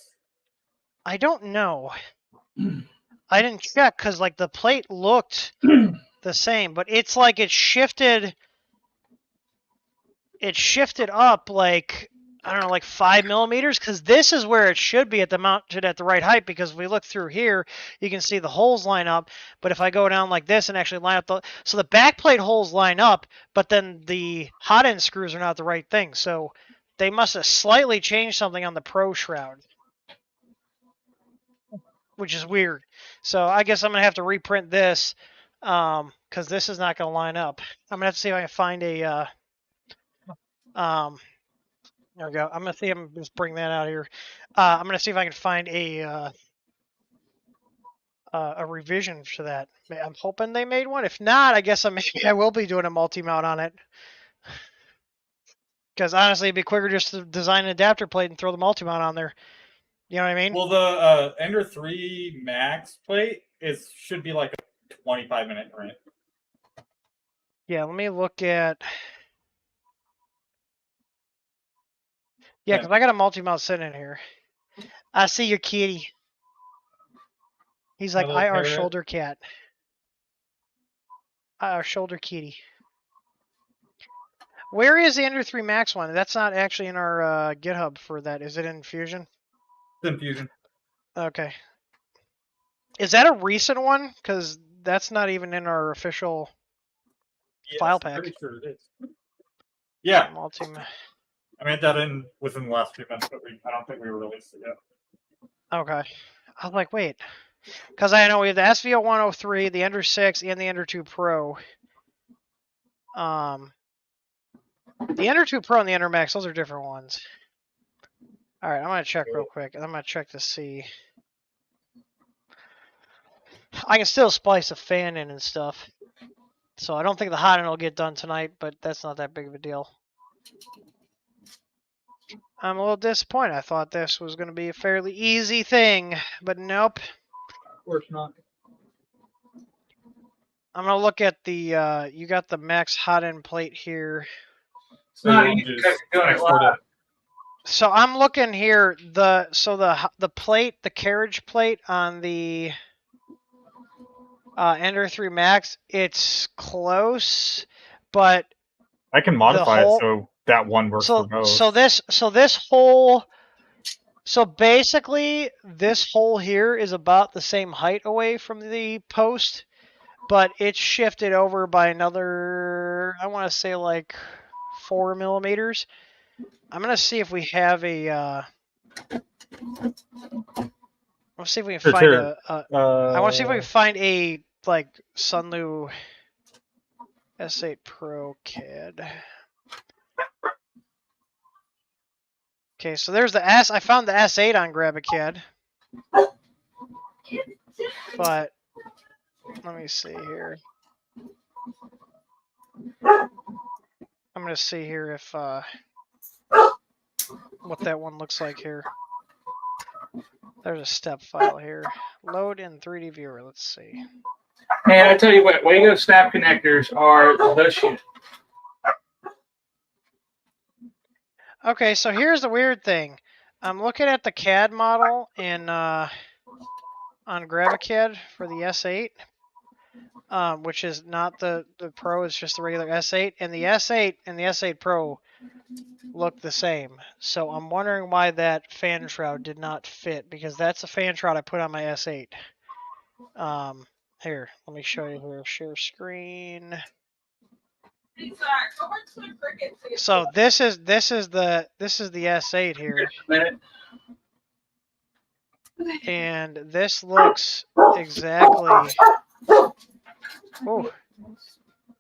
I don't know. I didn't check because like the plate looked the same, but it's like it shifted. It shifted up like, I don't know, like 5 millimeters, because this is where it should be mounted at the right height, because if we look through here, you can see the holes line up. But if I go down like this and actually line up so the backplate holes line up, but then the hot end screws are not the right thing. So they must have slightly changed something on the Pro shroud, which is weird. So I guess I'm going to have to reprint this, because this is not going to line up. I'm going to have to see if I can find a... there we go. I'm gonna see. I'm just bring that out here. I'm gonna see if I can find a revision to that. I'm hoping they made one. If not, I guess maybe I will be doing a multi-mount on it. Because honestly, it'd be quicker just to design an adapter plate and throw the multi-mount on there. You know what I mean? Well, the Ender 3 Max plate should be like a 25-minute print. Yeah. Let me look at. Yeah, because I got a multi-mount sitting in here. I see your kitty. He's like Hello, IR parrot. shoulder cat. IR shoulder kitty. Where is the Ender 3 Max one? That's not actually in our GitHub for that. Is it in Fusion? It's in Fusion. Okay. Is that a recent one? Because that's not even in our official Yes, file I'm pack. pretty sure it is. Yeah, Multi. I made that in within the last few months, but I don't think we released it yet. Okay. I was like, wait. Because I know we have the SVO103, the Ender 6, and the Ender 2 Pro. The Ender 2 Pro and the Ender Max, those are different ones. All right, I'm going to check real quick. I'm going to check to see. I can still splice a fan in and stuff. So I don't think the hot end will get done tonight, but that's not that big of a deal. I'm a little disappointed. I thought this was going to be a fairly easy thing, but nope. Of course not. I'm going to look at the, you got the max hot end plate here. It's not you'll easy just because you're doing it export live. So I'm looking here, the plate, the carriage plate on the Ender 3 Max, it's close, but I can modify whole- it so that one works for both. So basically this hole here is about the same height away from the post, but it's shifted over by another, I want to say like 4 millimeters. I'm gonna see if we have a. Let's see if we can find Sure. I want to see if we can find a like Sunlu S8 Pro CAD. Okay, so there's the S. I found the S8 on GrabACAD. But let me see here. I'm gonna see here if what that one looks like here. There's a step file here. Load in 3D viewer. Let's see. Man, I tell you what, Wago snap connectors are the shit. Okay, so here's the weird thing. I'm looking at the CAD model in on GrabACAD for the S8, which is not the Pro. It's just the regular S8, and the S8 and the S8 Pro look the same. So I'm wondering why that fan shroud did not fit, because that's the fan shroud I put on my S8. Here, let me show you here. Share screen. So this is the S8 here, and this looks exactly. Oh,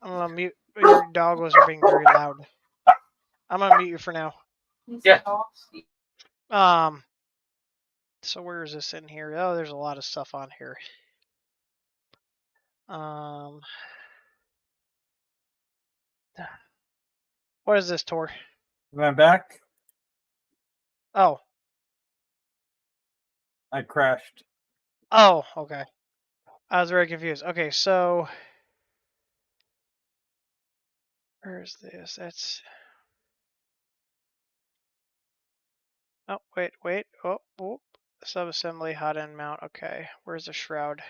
I'm gonna mute. Your doggos are being very loud. I'm gonna mute you for now. Yeah. So where is this in here? Oh, there's a lot of stuff on here. What is this, Tor? Am I back? Oh. I crashed. Oh, okay. I was very confused. Okay, so where's this? That's. Oh, wait. Oh. Subassembly hot end mount. Okay, where's the shroud?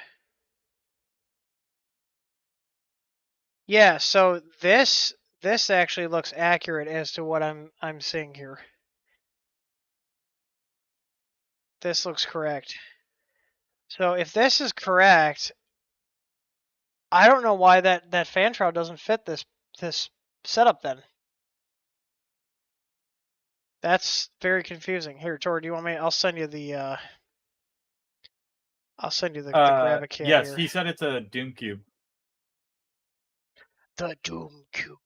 Yeah, so this actually looks accurate as to what I'm seeing here. This looks correct. So if this is correct, I don't know why that fan shroud doesn't fit this setup then. That's very confusing. Here, Tor, do you want me? I'll send you the GrabACAD Yes, here. he said it's a Doom Cube. The Doom Cube.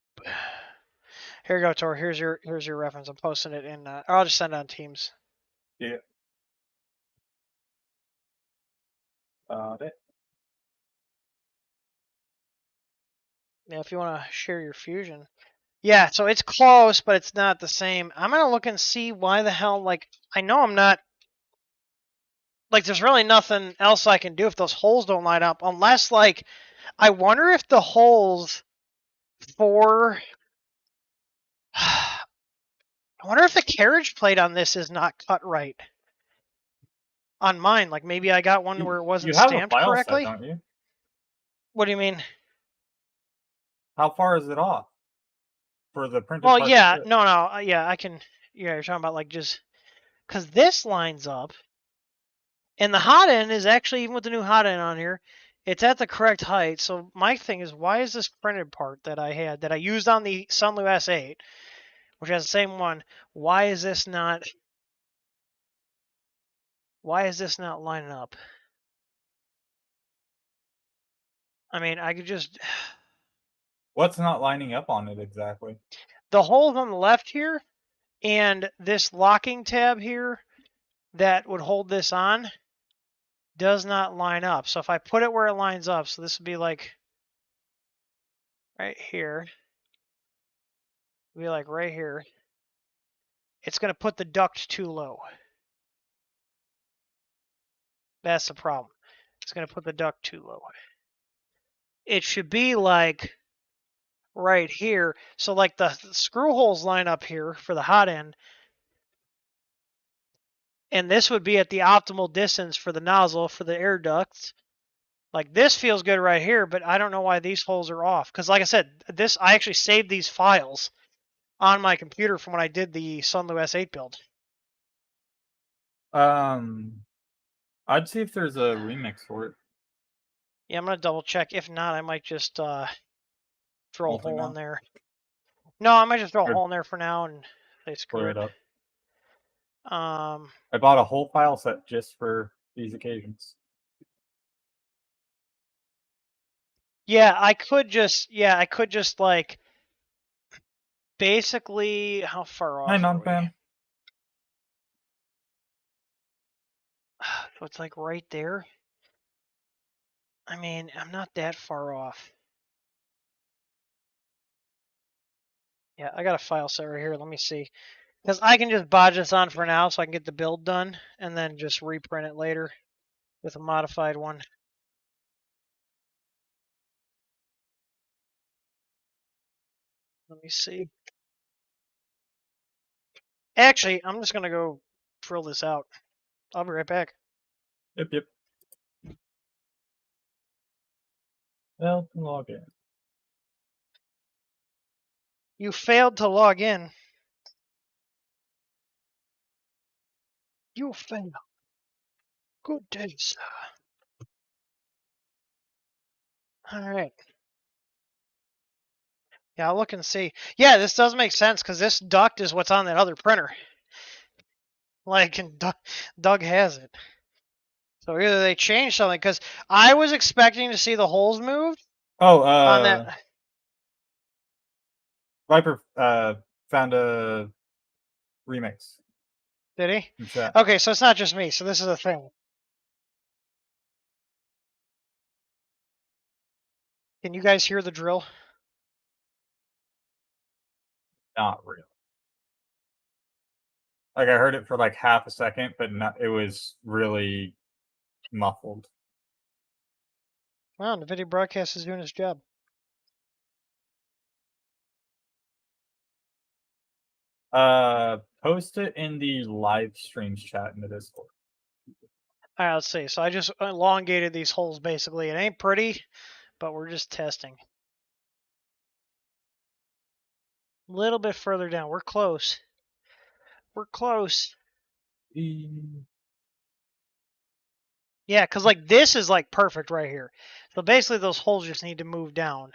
Here you go, Tor. Here's your reference. I'm posting it in. Or I'll just send it on Teams. Yeah. Got it. Yeah, if you want to share your Fusion. Yeah, so it's close, but it's not the same. I'm gonna look and see why the hell. Like, I know I'm not. Like, there's really nothing else I can do if those holes don't line up, unless like, I wonder if the holes for. I wonder if the carriage plate on this is not cut right. On mine, like maybe I got one where it wasn't You have stamped a file correctly. set, don't you? What do you mean? How far is it off for the printed Well, part? yeah, no, yeah, I can. Yeah, you're talking about like just because this lines up, and the hot end is actually, even with the new hot end on here, it's at the correct height. So my thing is, why is this printed part that I had that I used on the Sunlu S8, which has the same one? Why is this not? Why is this not lining up? I mean, I could just. What's not lining up on it exactly? The holes on the left here and this locking tab here that would hold this on does not line up. So if I put it where it lines up, so this would be like right here, it'd be like right here, it's going to put the duct too low. That's the problem. It's going to put the duct too low. It should be like right here. So like the screw holes line up here for the hot end, and this would be at the optimal distance for the nozzle for the air ducts. Like this feels good right here, but I don't know why these holes are off. Because like I said, I actually saved these files on my computer from when I did the Sunlu S8 build. I'd see if there's a remix for it. Yeah, I'm gonna double check. If not, I might just throw a hole in there. No, I might just throw a hole in there for now and they screw it up. I bought a whole file set just for these occasions. Yeah, I could just like basically, how far off? Hi, are we? non-fan. So it's like right there. I mean, I'm not that far off. Yeah, I got a file set right here. Let me see. Because I can just bodge this on for now so I can get the build done and then just reprint it later with a modified one. Let me see. Actually, I'm just going to go drill this out. I'll be right back. Yep. Well, log in. You failed to log in. You failed. Good day, sir. All right. Yeah, I'll look and see. Yeah, this does make sense because this duct is what's on that other printer. Like, and Doug has it. So either they changed something because I was expecting to see the holes moved Oh, on that. Viper found a remix Did he? in chat. Okay, so it's not just me. So this is a thing. Can you guys hear the drill? Not real. Like I heard it for like half a second, but not, it was really muffled. Wow, the video broadcast is doing its job. Post it in the live streams chat in the Discord. All right, let's see. So I just elongated these holes basically. It ain't pretty, but we're just testing. A little bit further down. We're close. We're close. Yeah, because like this is like perfect right here. So basically those holes just need to move down,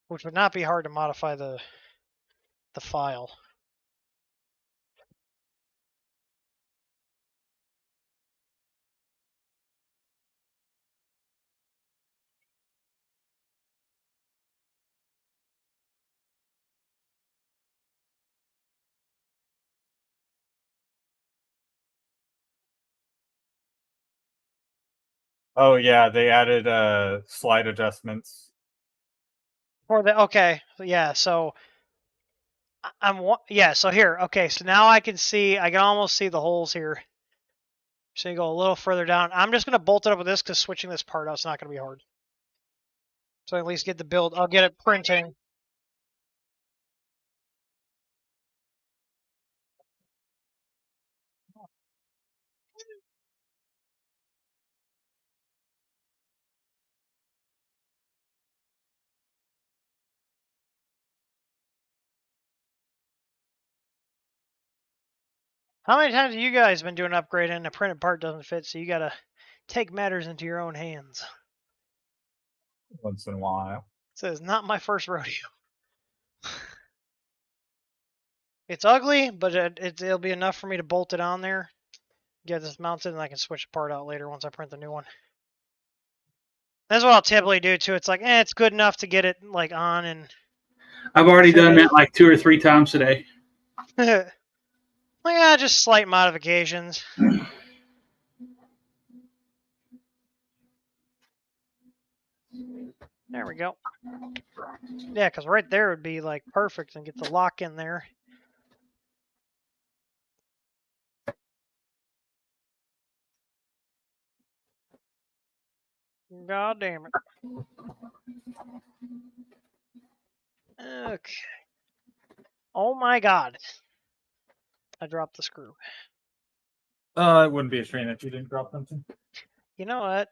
which would not be hard to modify the file. Oh yeah, they added slide adjustments. For the okay, yeah. So so here. Okay, so now I can see. I can almost see the holes here. So you go a little further down. I'm just gonna bolt it up with this because switching this part out is not gonna be hard. So at least get the build. I'll get it printing. How many times have you guys been doing an upgrade and a printed part doesn't fit, so you gotta take matters into your own hands? Once in a while. It says not my first rodeo. It's ugly, but it'll be enough for me to bolt it on there, get this mounted, and I can switch the part out later once I print the new one. That's what I'll typically do too. It's like, it's good enough to get it like on and. I've already done fitted. that like 2 or 3 times today. Yeah, just slight modifications. There we go. Yeah, because right there would be like perfect and get the lock in there. God damn it. Okay. Oh my god. I dropped the screw. It wouldn't be a shame if you didn't drop something. You know what?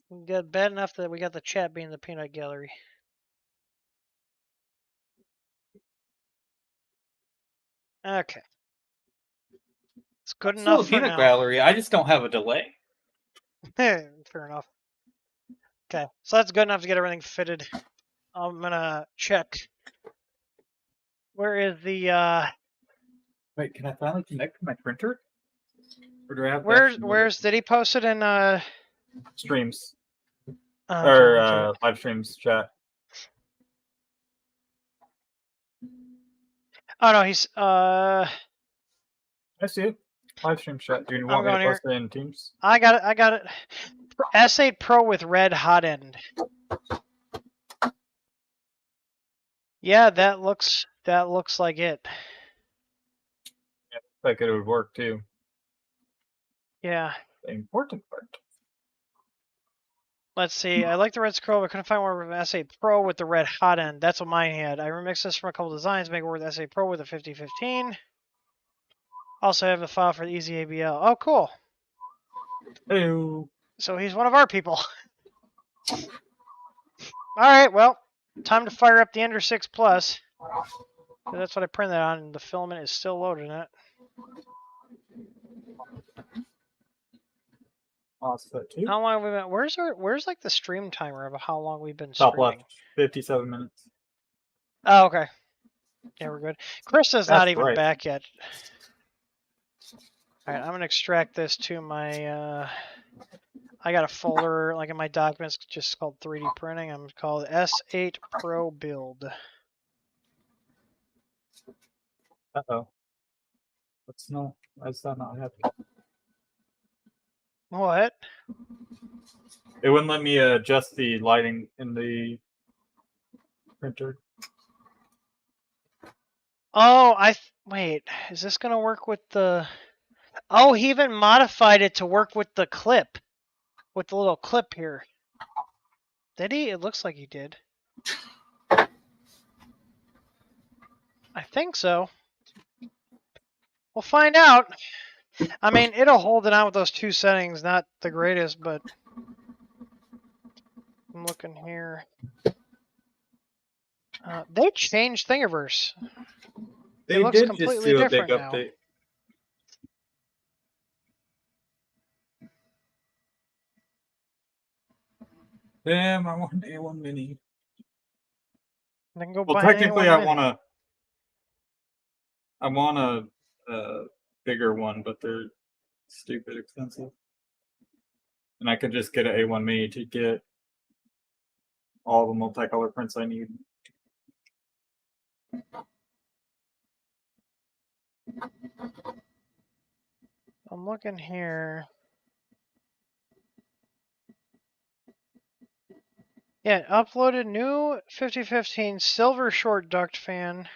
We got bad enough that we got the chat being the peanut gallery. Okay. It's good Still enough a for peanut now. gallery. I just don't have a delay. Fair enough. Okay, so that's good enough to get everything fitted. I'm gonna check. Where is the Wait, can I finally connect to my printer? Or do I have to where's did he post it in streams okay, live streams chat? Oh no, he's I see it. Live stream chat. Do you I'm want me to going post it in Teams? I got it. I got it. S8 Pro with red hot end. Yeah, that looks like it. Like it would work too. Yeah. The important part. Let's see. I like the red scroll, but couldn't find one with S8 Pro with the red hot end. That's what mine had. I remixed this from a couple designs, make it work with S8 Pro with a 5015. Also have the file for the Easy ABL. Oh, cool. Hello. So he's one of our people. All right, well, time to fire up the Ender 6 Plus. That's what I printed on, and the filament is still loaded in it. Offset 2. How long have we been? Where's like the stream timer of how long we've been Top streaming? left. 57 minutes. Oh, okay. Yeah, we're good. Krista's not That's even right. back yet. All right, I'm gonna extract this to my. I got a folder like in my documents just called 3D printing. I'm called S8 Pro Build. Uh-oh. Why is that not happening? What? It wouldn't let me adjust the lighting in the printer. Oh, wait. Is this gonna work with the? Oh, he even modified it to work with the clip, with the little clip here. Did he? It looks like he did. I think so. We'll find out. I mean, it'll hold it on with those two settings. Not the greatest, but I'm looking here. They changed Thingiverse. They looks did just completely do a big different now. update. Damn, I want an A1 Mini. Then go Well, buy an technically, A1 I Mini. want a bigger one, but they're stupid expensive. And I could just get an A1 Mini to get all the multicolor prints I need. I'm looking here. Yeah, uploaded new 5015 silver short duct fan.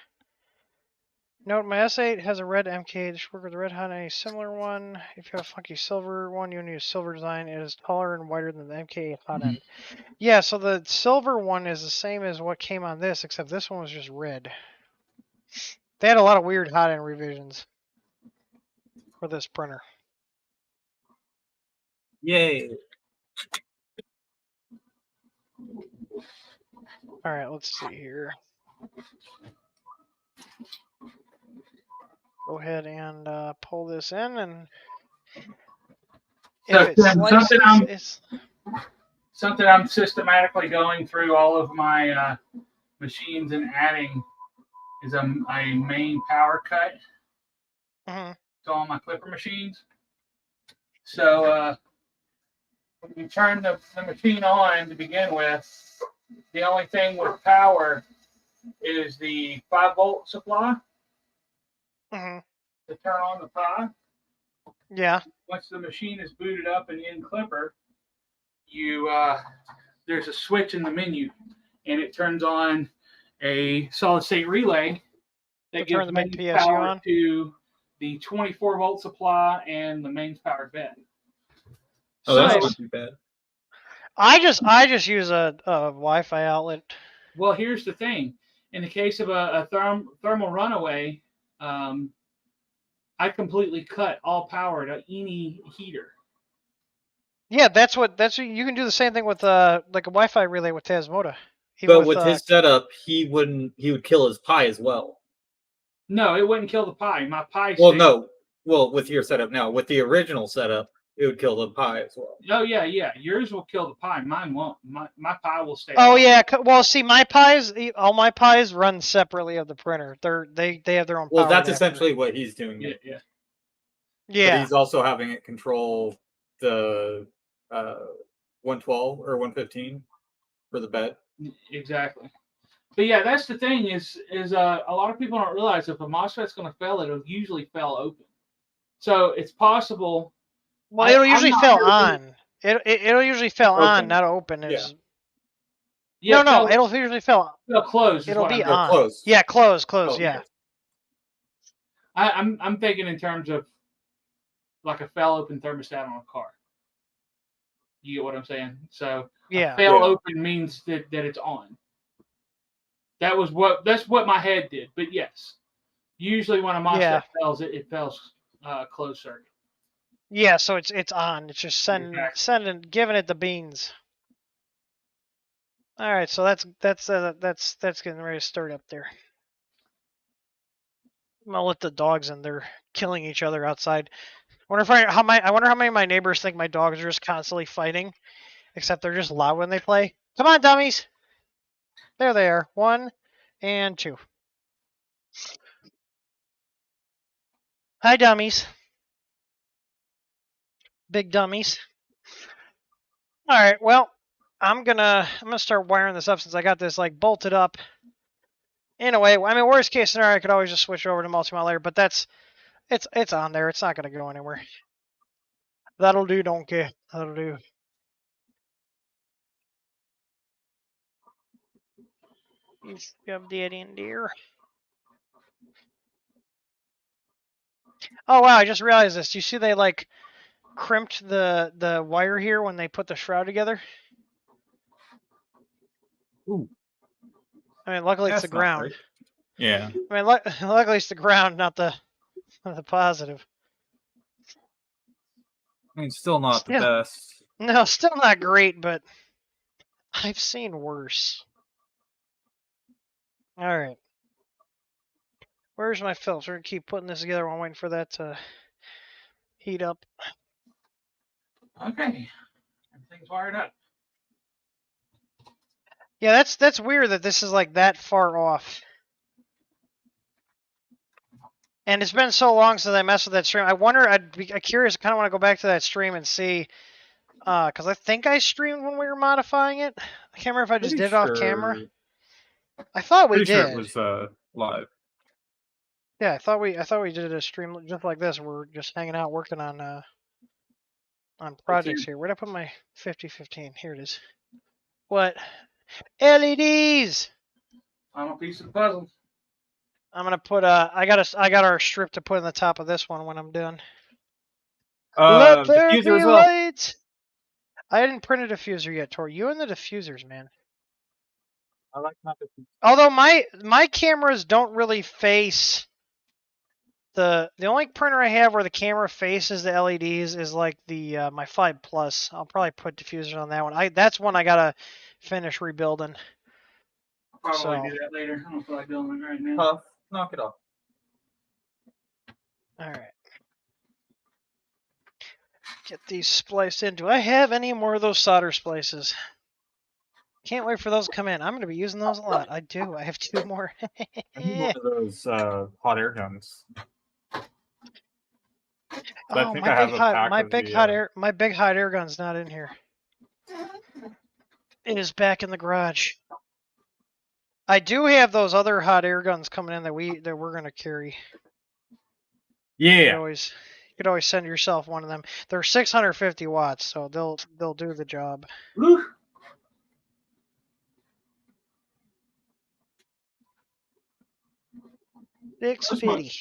Note, my S8 has a red MK. This should work with the red hot and a similar one. If you have a funky silver one, you need a silver design. It is taller and wider than the MK hot end. Yeah, so the silver one is the same as what came on this, except this one was just red. They had a lot of weird hot end revisions for this printer. Yay! All right, let's see here. Go ahead and pull this in, and So, if it Tim, slices, something I'm systematically going through all of my machines and adding is a main power cut Mhm. to all my clipper machines. So when you turn the machine on to begin with, the only thing with power is the 5-volt supply Mhm. to turn on the Pi. Yeah. Once the machine is booted up and in Clipper, you there's a switch in the menu, and it turns on a solid state relay that To turn gives the mains big PSU power on? to the 24-volt supply and the mains powered bed. Oh, that's Nice. not too bad. I just use a Wi-Fi outlet. Well, here's the thing. In the case of a thermal runaway, I completely cut all power to any heater. Yeah, that's what you can do the same thing with like a Wi-Fi relay with Tasmota. But with his setup, he would kill his Pi as well. No, it wouldn't kill the Pi. My Pi. Well, no. Well, with your setup now, with the original setup, it would kill the Pi as well. Oh yeah. Yours will kill the Pi. Mine won't. My Pi will stay. Oh on. yeah, well see my Pis, all my Pis run separately of the printer. They have their own. Well, power that's adapter. essentially what he's doing. Yeah. Yeah. But he's also having it control the 112 or 115 for the bed. Exactly. But yeah, that's the thing is a lot of people don't realize if a MOSFET's going to fail, it'll usually fail open. So it's possible. Well, I- it'll I'm usually not fail really- on. It'll usually fail on, Open. not open. Yeah. Is Yeah, no. It'll usually fail. They'll close. Is It'll what be I'm, Yeah, on. close. Yeah, close. Oh, Yeah. I'm thinking in terms of like a fail open thermostat on a car. You get what I'm saying? So Yeah. fail Yeah. open means that it's on. That's what my head did. But yes, usually when a MOSFET Yeah. fails, it fails closed circuit. Yeah. So it's on. It's just giving it the beans. All right. So that's getting ready to start up there. I'm gonna let the dogs in there killing each other outside. I wonder how many of my neighbors think my dogs are just constantly fighting, except they're just loud when they play. Come on, dummies. There they are. 1 and 2. Hi, dummies. Big dummies. All right. Well, I'm gonna start wiring this up since I got this like bolted up. In a way, I mean, worst case scenario, I could always just switch over to multi-mod later, but it's on there. It's not gonna go anywhere. That'll do, donkey. That'll do. You shoved it in there. Oh wow! I just realized this. Do you see they like crimped the wire here when they put the shroud together? Ooh. I mean, luckily it's the That's not ground. great. Yeah. I mean, luckily it's the ground, not the positive. I mean, still not the Still. best. No, still not great, but I've seen worse. All right. Where's my Phillips? We're gonna keep putting this together while I'm waiting for that to heat up. Okay, everything's wired up. Yeah, that's weird that this is like that far off. And it's been so long since I messed with that stream. I wonder. I'd be curious. I kind of want to go back to that stream and see, because I think I streamed when we were modifying it. I can't remember if I just did it off camera. I thought we Pretty did. sure it was live. Yeah, I thought we did a stream just like this. We're just hanging out working on projects here. Where'd I put my 5015? Here it is. What? LEDs. Final piece of the puzzle. I'm gonna put I got our strip to put in the top of this one when I'm done. Let there be diffuser as well. light. I didn't print a diffuser yet, Tor. You and the diffusers, man. I like my diffuser. Although my cameras don't really face the only printer I have where the camera faces the LEDs is like the my 5 Plus. I'll probably put diffusers on that one. That's one I gotta finish rebuilding. I'll probably So- do that later. I don't feel like doing it right now. Puff, knock it off. All right. Get these spliced in. Do I have any more of those solder splices? Can't wait for those to come in. I'm going to be using those a lot. I do. I have 2 more. I need one of those hot air guns. I Oh, think I have a pack my of big the, hot air gun's not in here. It is back in the garage. I do have those other hot air guns coming in that we're going to carry. You could always send yourself one of them. They're 650 watts, so they'll do the job. Woo. 650.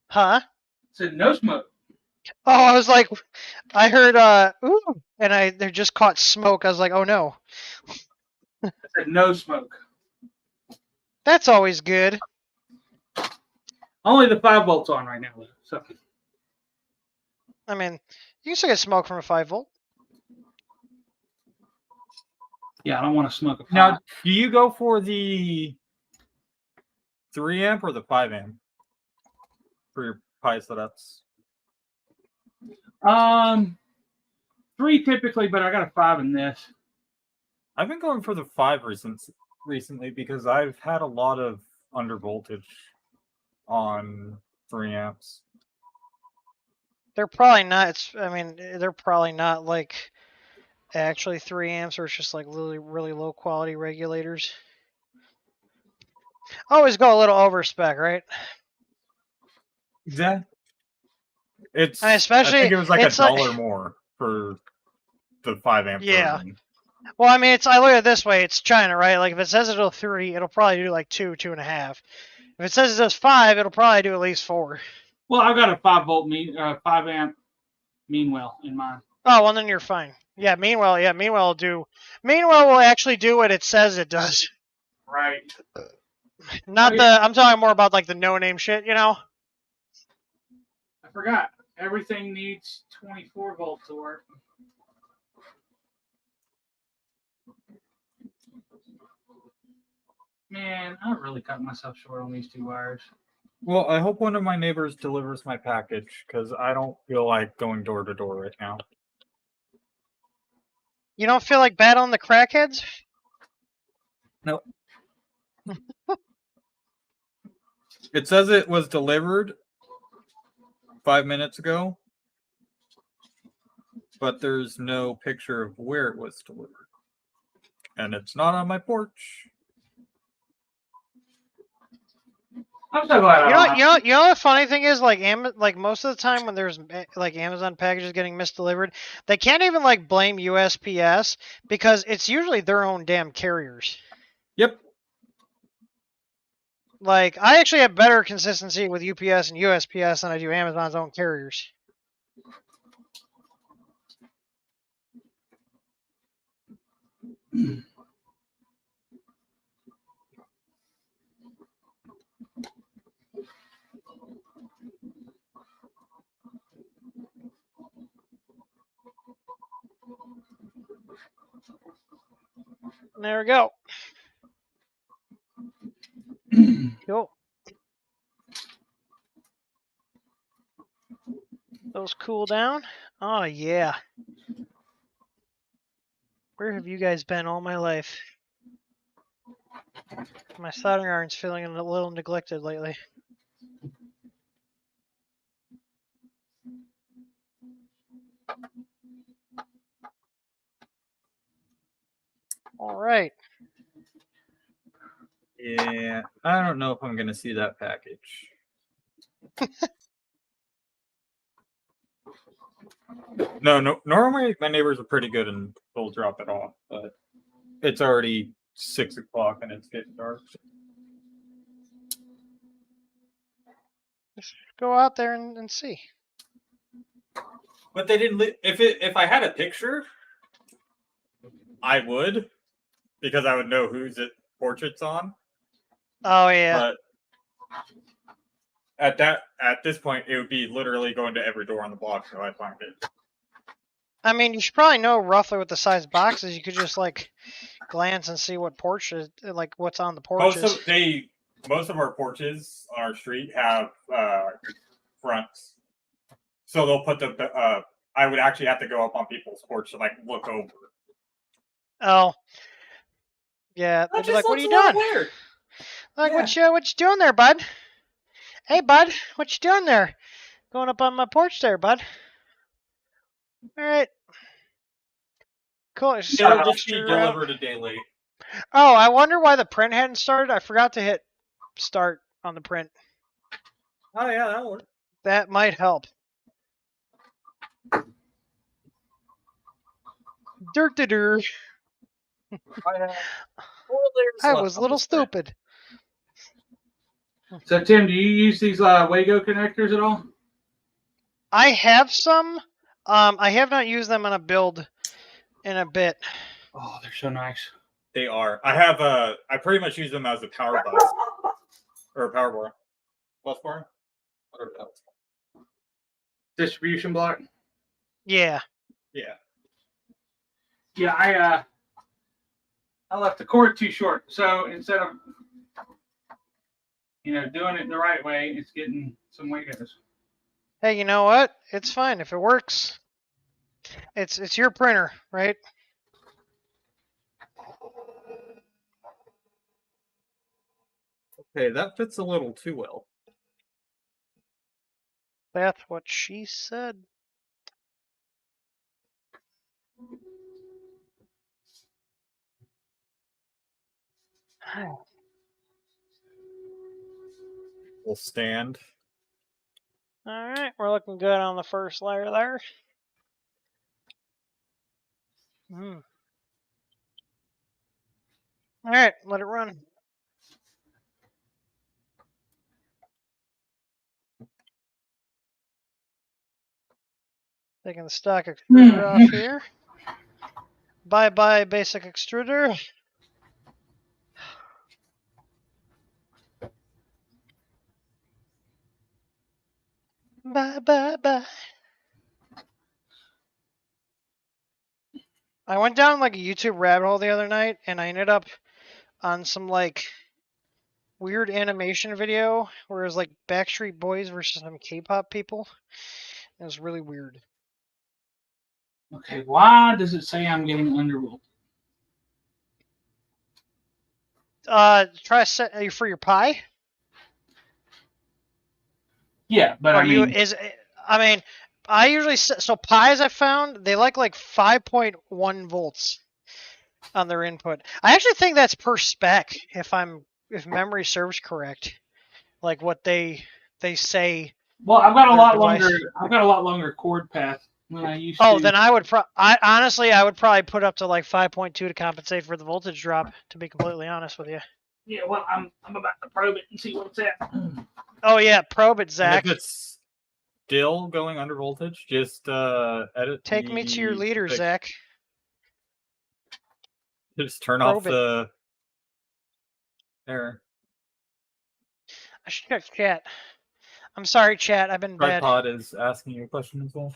Huh? Said no smoke. Oh, I was like, I heard ooh, and they just caught smoke. I was like, oh no. I said no smoke. That's always good. Only the 5 volts on right now, though. So I mean, you can still get smoke from a 5 volt. yeah, I don't want to smoke a Now, pot. do you go for the 3 amp or the 5 amp for your Pi setups? 3 typically, but I got a 5 in this. I've been going for the 5 recently because I've had a lot of under voltage on 3 amps. They're probably not. They're probably not like actually 3 amps, or it's just like really really low quality regulators. Always go a little over spec, right? Exactly. It's And especially, I think it was like it's $1 more for the 5 amp Yeah. version. Well, I mean, I look at it this way. It's China, right? Like, if it says it'll 3, it'll probably do like 2, 2.5. If it says it does 5, it'll probably do at least 4. Well, I've got a 5 volt 5 amp Meanwell in mine. Oh, well, then you're fine. Yeah, Meanwell will actually do what it says it does. Right. Not Oh, yeah. I'm talking more about like the no-name shit, you know? I forgot. Everything needs 24 volts to work. Man, I really cut myself short on these 2 wires. Well, I hope one of my neighbors delivers my package because I don't feel like going door to door right now. You don't feel like battling the crackheads? Nope. It says it was delivered 5 minutes ago, but there's no picture of where it was delivered. And it's not on my porch. I'm so glad I don't have- You know the funny thing is, like most of the time when there's like Amazon packages getting misdelivered, they can't even like blame USPS because it's usually their own damn carriers. Yep. Like, I actually have better consistency with UPS and USPS than I do Amazon's own carriers. There we go. Cool. Those cool down. Oh, yeah. Where have you guys been all my life? My soldering iron's feeling a little neglected lately. All right. Yeah, I don't know if I'm going to see that package. No, normally my neighbors are pretty good and they'll drop it off, but it's already 6 o'clock and it's getting dark. Just go out there and see. But they didn't. If I had a picture, I would, because I would know whose portrait's on. Oh, yeah. But at this point, it would be literally going to every door on the block until I find it. I mean, you should probably know roughly what the size box is. You could just like glance and see what porch is, like what's on the porches. Most of our porches on our street have fronts, so they'll put the. I would actually have to go up on people's porch to like look over. Oh, yeah. They'd be like, "What are you doing?" Weird. Like, Yeah. what you doing there, bud? Hey, bud, what you doing there? Going up on my porch there, bud. All right. Cool. Just It'll start just be extra out. delivered a day late. Oh, I wonder why the print hadn't started. I forgot to hit start on the print. Oh yeah, that'll work. That might help. Dirt. I was a little stupid. So, Tim, do you use these Wago connectors at all? I have some. I have not used them in a build in a bit. Oh, they're so nice. They are. I pretty much use them as a power bus or a power bar. Bus bar. Whatever that was. Distribution block. Yeah. Yeah. Yeah, I left the cord too short, so instead of doing it the right way, it's getting some Wagos. Hey, you know what? It's fine if it works. It's your printer, right? Okay, that fits a little too well. That's what she said. Will stand. All right, we're looking good on the first layer there. All right, let it run. Taking the stock extruder off here. Bye-bye, basic extruder. Bye. I went down like a YouTube rabbit hole the other night, and I ended up on some like weird animation video where it was like Backstreet Boys versus some K-pop people. It was really weird. Okay, why does it say I'm getting undervolted? Try set for your Pi. Yeah, but Are I mean, I usually set, so Pi's I found they like 5.1 volts on their input. I actually think that's per spec if memory serves correct. Like what they say. well, I've got a their lot device- longer. I've got a lot longer cord path than I used Oh, to. then I would honestly I would probably put up to like 5.2 to compensate for the voltage drop, to be completely honest with you. Yeah, well, I'm about to probe it and see what it's at. Oh yeah, probe it, And Zach. if it's still going under voltage, just edit. Take me to your leader, fix. Zach. Just turn Probe off it. the error. I should check chat. I'm sorry, chat. I've been bad. Tripod is asking you a question as well.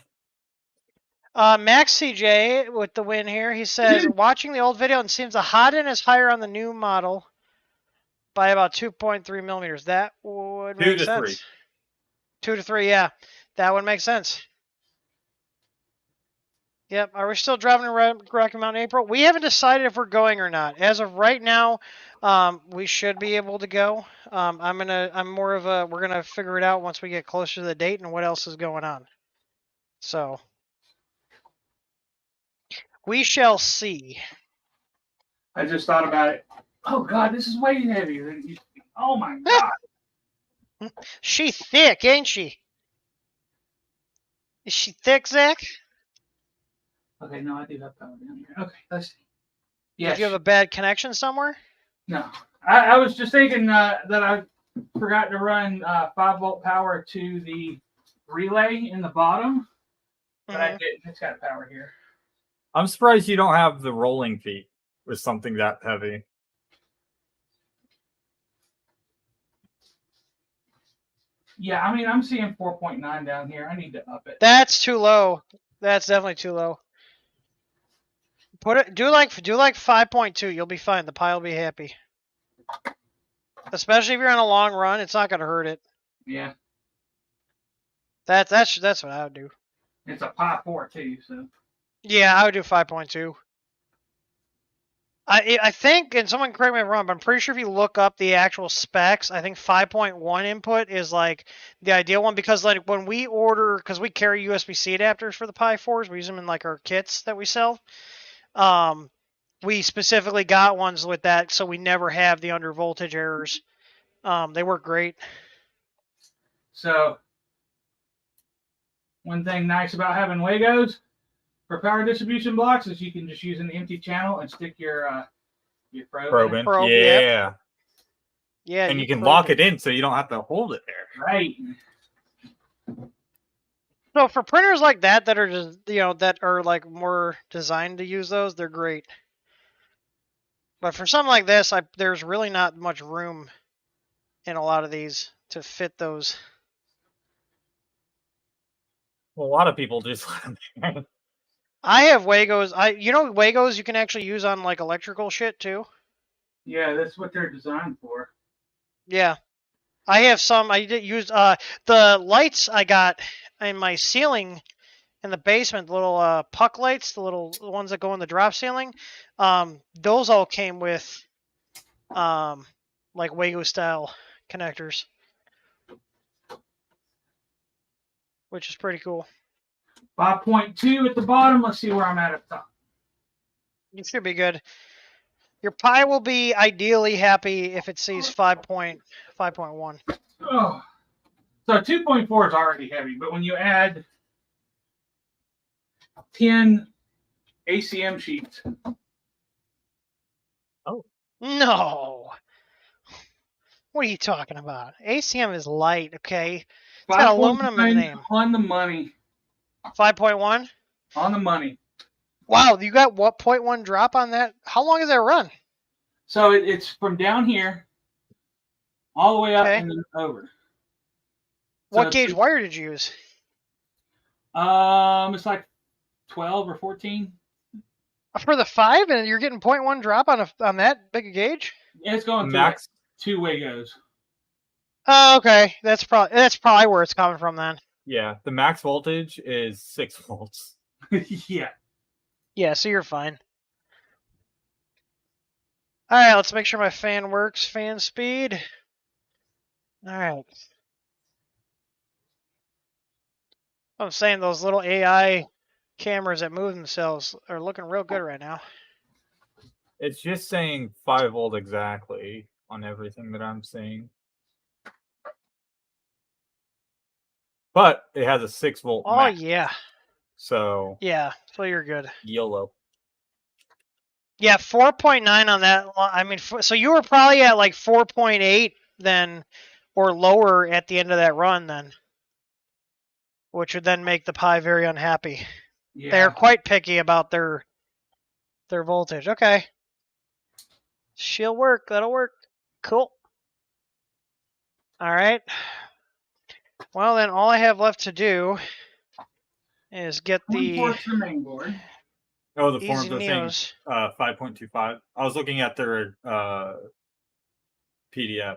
Max CJ with the win here. He says, watching the old video, and seems the hot end is higher on the new model by about 2.3 millimeters. That would 2 make to sense. 3. 2 to 3, yeah. That would make sense. Yep. Are we still driving around Rocky Mountain in April? We haven't decided if we're going or not. As of right now, we should be able to go. We're gonna figure it out once we get closer to the date and what else is going on. So we shall see. I just thought about it. Oh God, this is way heavier than it used to be. Oh my God. She thick, ain't she? Is she thick, Zach? Okay, no, I do have power down here. Okay, let's see. Did Yes. you have a bad connection somewhere? No, I was just thinking that I forgot to run 5-volt power to the relay in the bottom, but I didn't. It's got power here. I'm surprised you don't have the rolling feet with something that heavy. Yeah, I mean, I'm seeing 4.9 down here. I need to up it. That's too low. That's definitely too low. Do like 5.2. You'll be fine. The Pi will be happy. Especially if you're on a long run, it's not gonna hurt it. Yeah, That's what I would do. it's a Pi 4 too, so. Yeah, I would do 5.2. I think, and someone correct me if I'm wrong, but I'm pretty sure if you look up the actual specs, I think 5.1 input is like the ideal one, because like when we order, because we carry USB-C adapters for the Pi 4s, we use them in like our kits that we sell. We specifically got ones with that, so we never have the under voltage errors. They work great. So, one thing nice about having Legos for power distribution blocks is you can just use an empty channel and stick your probe in it. Probing. Yep. Yeah. Yeah, And you can lock it in so you don't have to hold it there. Right. So for printers like that are just, that are like more designed to use those, they're great. But for something like this, there's really not much room in a lot of these to fit those. Well, a lot of people just let them. I have Wagos. Wagos you can actually use on like electrical shit too. Yeah, that's what they're designed for. Yeah, I have some. I did use the lights I got in my ceiling in the basement. The little puck lights, the ones that go in the drop ceiling. Those all came with like Wago style connectors, which is pretty cool. 5.2 at the bottom. Let's see where I'm at the top. You should be good. Your Pi will be ideally happy if it sees 5.1. Oh, So 2.4 is already heavy, but when you add 10 ACM sheets, No. What are you talking about? ACM is light, okay? It's got aluminum in the 5.9 name. on the money. 5.1? On the money. Wow, you got what, 0.1 drop on that? How long is that run? So it's from down here all the way up Okay. and then over. What So gauge wire did you use? it's like 12 or 14. For the 5, and you're getting 0.1 drop on that big a gauge? Yeah, it's going through Max. like two-way goes. Oh, okay. That's probably where it's coming from then. Yeah, the max voltage is 6 volts. Yeah. Yeah, so you're fine. All right, let's make sure my fan works. Fan speed. All right. I'm saying those little AI cameras that move themselves are looking real good right now. It's just saying 5 volt exactly on everything that I'm seeing. But it has a 6 volt Oh, max. yeah. So Yeah, so you're good. YOLO. Yeah, 4.9 on that. I mean, so you were probably at like 4.8 then, or lower at the end of that run then, which would then make the Pi very unhappy. Yeah. They're quite picky about their voltage. Okay. She'll work. That'll work. Cool. All right. Well, then all I have left to do is get the 24 to the main board. Oh, the Easy forms are saying Neos. 5.25. I was looking at their PDF.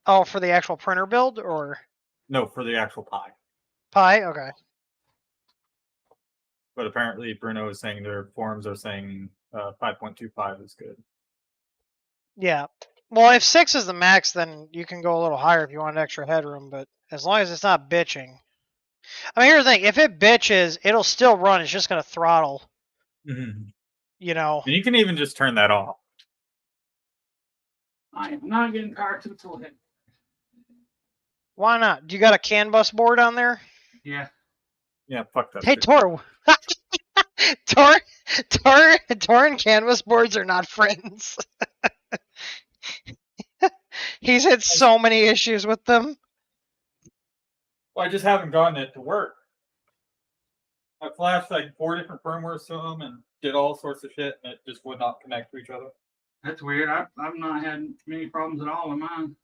Oh, for the actual printer build or No, for the actual Pi. Pi? Okay. But apparently Bruno is saying their forums are saying 5.25 is good. Yeah. Well, if 6 is the max, then you can go a little higher if you want extra headroom, but as long as it's not bitching. I mean, here's the thing. If it bitches, it'll still run. It's just going to throttle, Mm-hmm. you know. And you can even just turn that off. I am not getting power to the full head. Why not? Do you got a CAN bus board on there? Yeah. Yeah, fuck that Hey, shit. Tor. Tor and canvas boards are not friends. He's had so many issues with them. Well, I just haven't gotten it to work. I flashed like 4 different firmwares to them and did all sorts of shit, and it just would not connect to each other. That's weird. I've not had many problems at all in mine.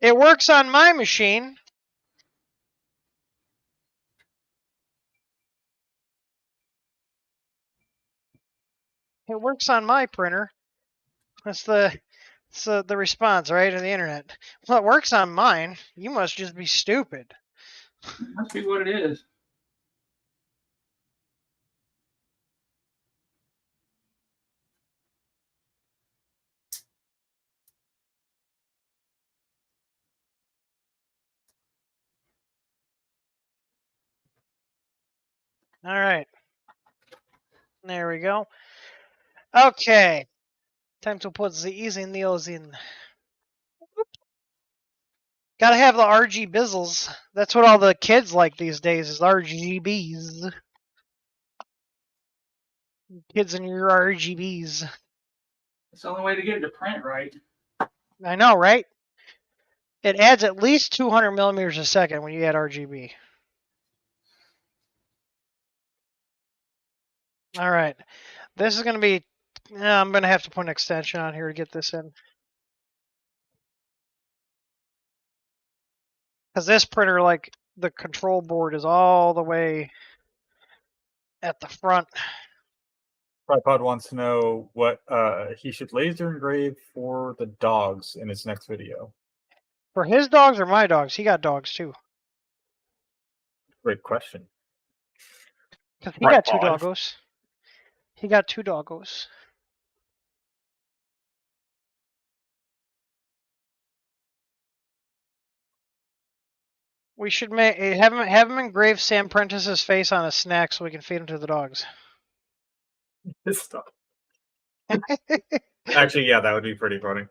It works on my machine. It works on my printer. That's the response, right, to the internet. Well, it works on mine. You must just be stupid. Must be what it is. All right. There we go. Okay. Time to put the easy nails in. Gotta have the RG bizzles. That's what all the kids like these days is RGBs. Kids and your RGBs. It's the only way to get it to print right. I know, right? It adds at least 200 millimeters a second when you add RGB. All right. This is going to be... I'm going to have to put an extension on here to get this in. Because this printer, like, the control board is all the way at the front. Tripod wants to know what he should laser engrave for the dogs in his next video. For his dogs or my dogs? He got dogs, too. Great question. Because he got 2 Tripod. doggos. He got 2 doggos. We should have him engrave Sam Prentice's face on a snack so we can feed him to the dogs. This stuff. Actually, yeah, that would be pretty funny.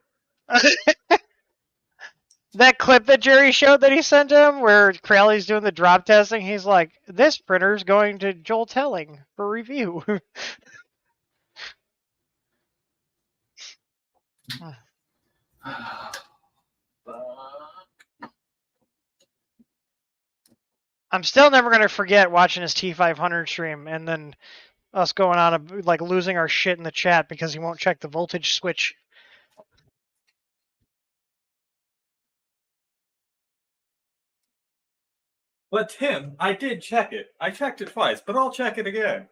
That clip that Jerry showed that he sent him, where Crowley's doing the drop testing, he's like, "This printer's going to Joel Telling for review." I'm still never gonna forget watching his T500 stream, and then us going on like losing our shit in the chat because he won't check the voltage switch. But Tim, I did check it. I checked it twice, but I'll check it again.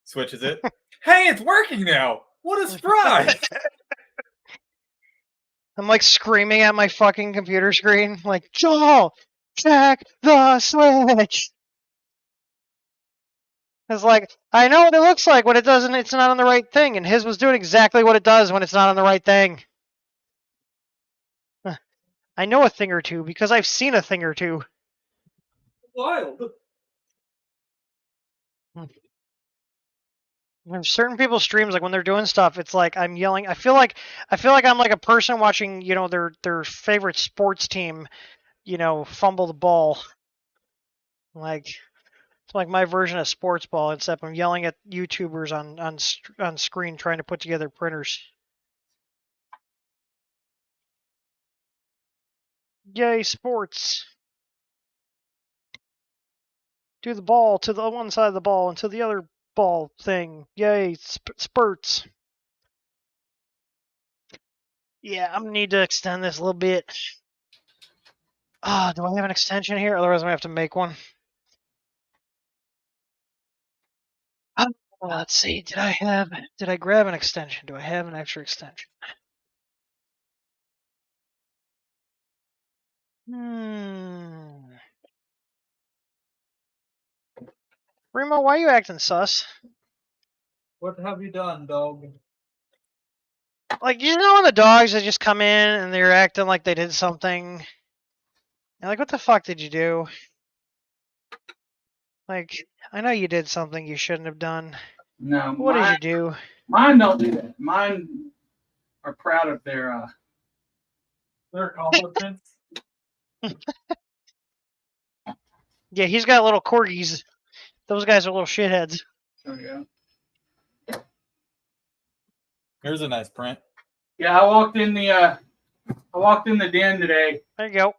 Switches it. Hey, it's working now! What a surprise! I'm like screaming at my fucking computer screen, like, Joel, check the switch. It's like, I know what it looks like when it doesn't, it's not on the right thing, and his was doing exactly what it does when it's not on the right thing. I know a thing or two because I've seen a thing or two. Wild. When certain people's streams, like when they're doing stuff, it's like I'm yelling. I feel like I'm like a person watching, their favorite sports team, fumble the ball. Like it's like my version of sports ball, except I'm yelling at YouTubers on screen trying to put together printers. Yay, sports! Do the ball to the one side of the ball and to the other ball thing. Yay, spurts! Yeah, I'm gonna need to extend this a little bit. Ah, do I have an extension here? Otherwise, I'm gonna have to make one. Let's see. Did I grab an extension? Do I have an extra extension? Remo, why are you acting sus? What have you done, dog? Like, when the dogs that just come in and they're acting like they did something. You're like, what the fuck did you do? Like, I know you did something you shouldn't have done. No, What did you do? mine don't do that. Mine are proud of their accomplishments. Yeah, he's got little corgis. Those guys are little shitheads. There we go. Here's a nice print. Yeah, I walked in the den today. There you go.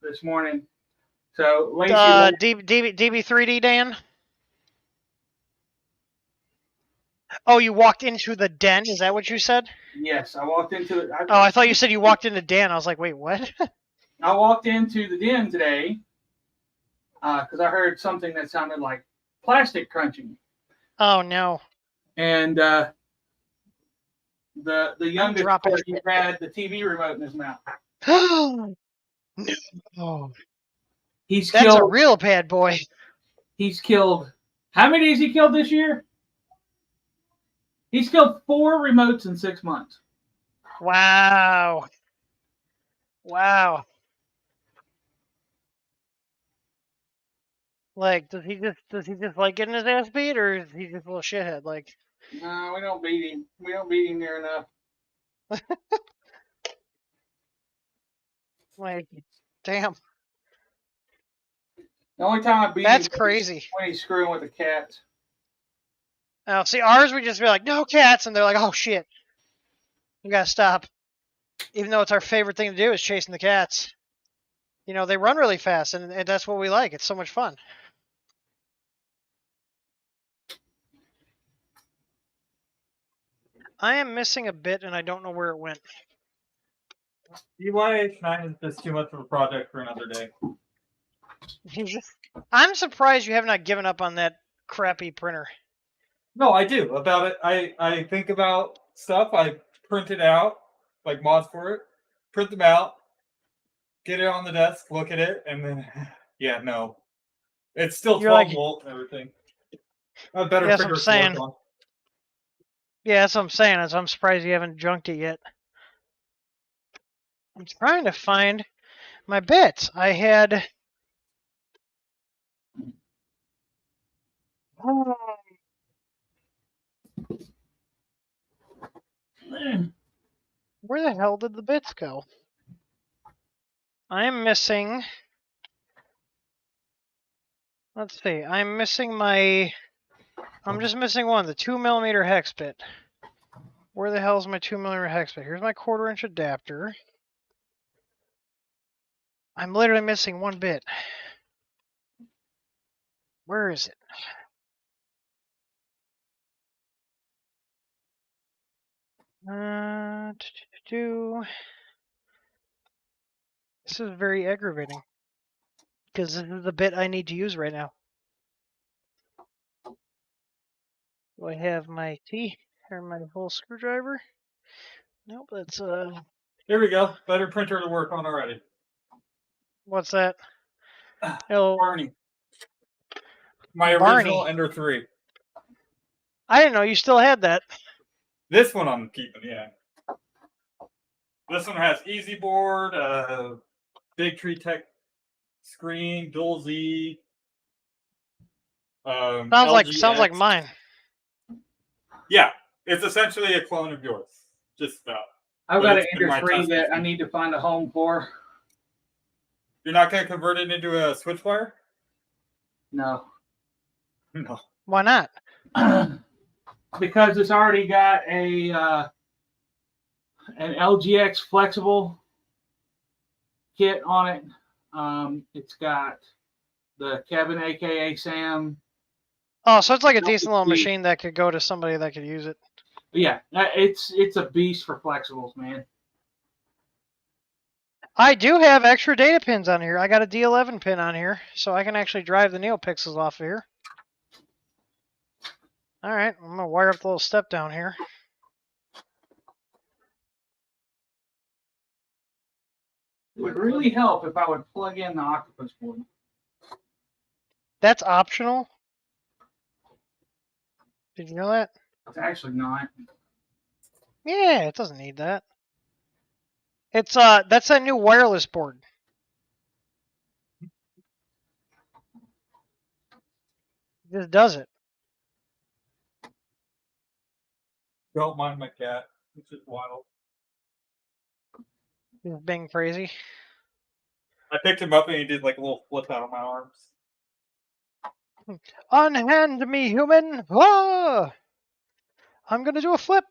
This morning. So Lacey. DB3D, Dan? Oh, you walked into the den? Is that what you said? Yes, I walked into it. I thought you said you walked into Dan. I was like, wait, what? I walked into the den today because I heard something that sounded like plastic crunching. Oh no! And the youngest he had the TV remote in his mouth. No! That's killed a real bad boy. He's killed. How many has he killed this year? He's killed 4 remotes in 6 months. Wow. Like, does he just like getting his ass beat, or is he just a little shithead? Like, no, we don't beat him. We don't beat him near enough. like, damn. The only time I beat That's him crazy. is when he's screwing with the cats. Oh, see, ours would just be like, no cats, and they're like, oh shit, you gotta stop. Even though it's our favorite thing to do is chasing the cats. They run really fast, and that's what we like. It's so much fun. I am missing a bit, and I don't know where it went. EYH9 is just too much of a project for another day. I'm surprised you have not given up on that crappy printer. No, I do. About it, I think about stuff. I print it out, like mods for it, print them out, get it on the desk, look at it, and then, yeah, no. It's still 12 volt and everything. A better that's what I'm saying. on. Yeah, that's what I'm saying. I'm surprised you haven't junked it yet. I'm trying to find my bits. I had... Where the hell did the bits go? I'm missing. Let's see. I'm missing my. I'm just missing one, the 2mm hex bit. Where the hell is my 2mm hex bit? Here's my 1/4" adapter. I'm literally missing one bit. Where is it? This is very aggravating because this is the bit I need to use right now. Do I have my T or my whole screwdriver? Nope, that's Here we go. Better printer to work on already. what's that? Oh, Barney. My Barney. original Ender 3. I didn't know you still had that. This one I'm keeping, yeah. This one has Easy Board, Big Tree Tech screen, dual Z. Sounds like LGX. mine. Yeah, it's essentially a clone of yours. Just about. I've But got it's an been Ender my 3 test that I machine. need to find a home for. You're not going to convert it into a switch wire? No. No. Why not? Because it's already got a an LGX flexible kit on it. It's got the Kevin, aka Sam. Oh, so it's like a No, decent little the- machine that could go to somebody that could use it. Yeah, it's a beast for flexibles, man. I do have extra data pins on here. I got a D11 pin on here, so I can actually drive the NeoPixels off of here. All right, I'm gonna wire up the little step down here. It would really help if I would plug in the octopus board. That's optional. Did you know that? It's actually not. Yeah, it doesn't need that. It's that's that new wireless board. It just does it. Don't mind my cat. It's just wild. He's being crazy. I picked him up and he did like a little flip out of my arms. Unhand me, human! Ah! I'm gonna do a flip.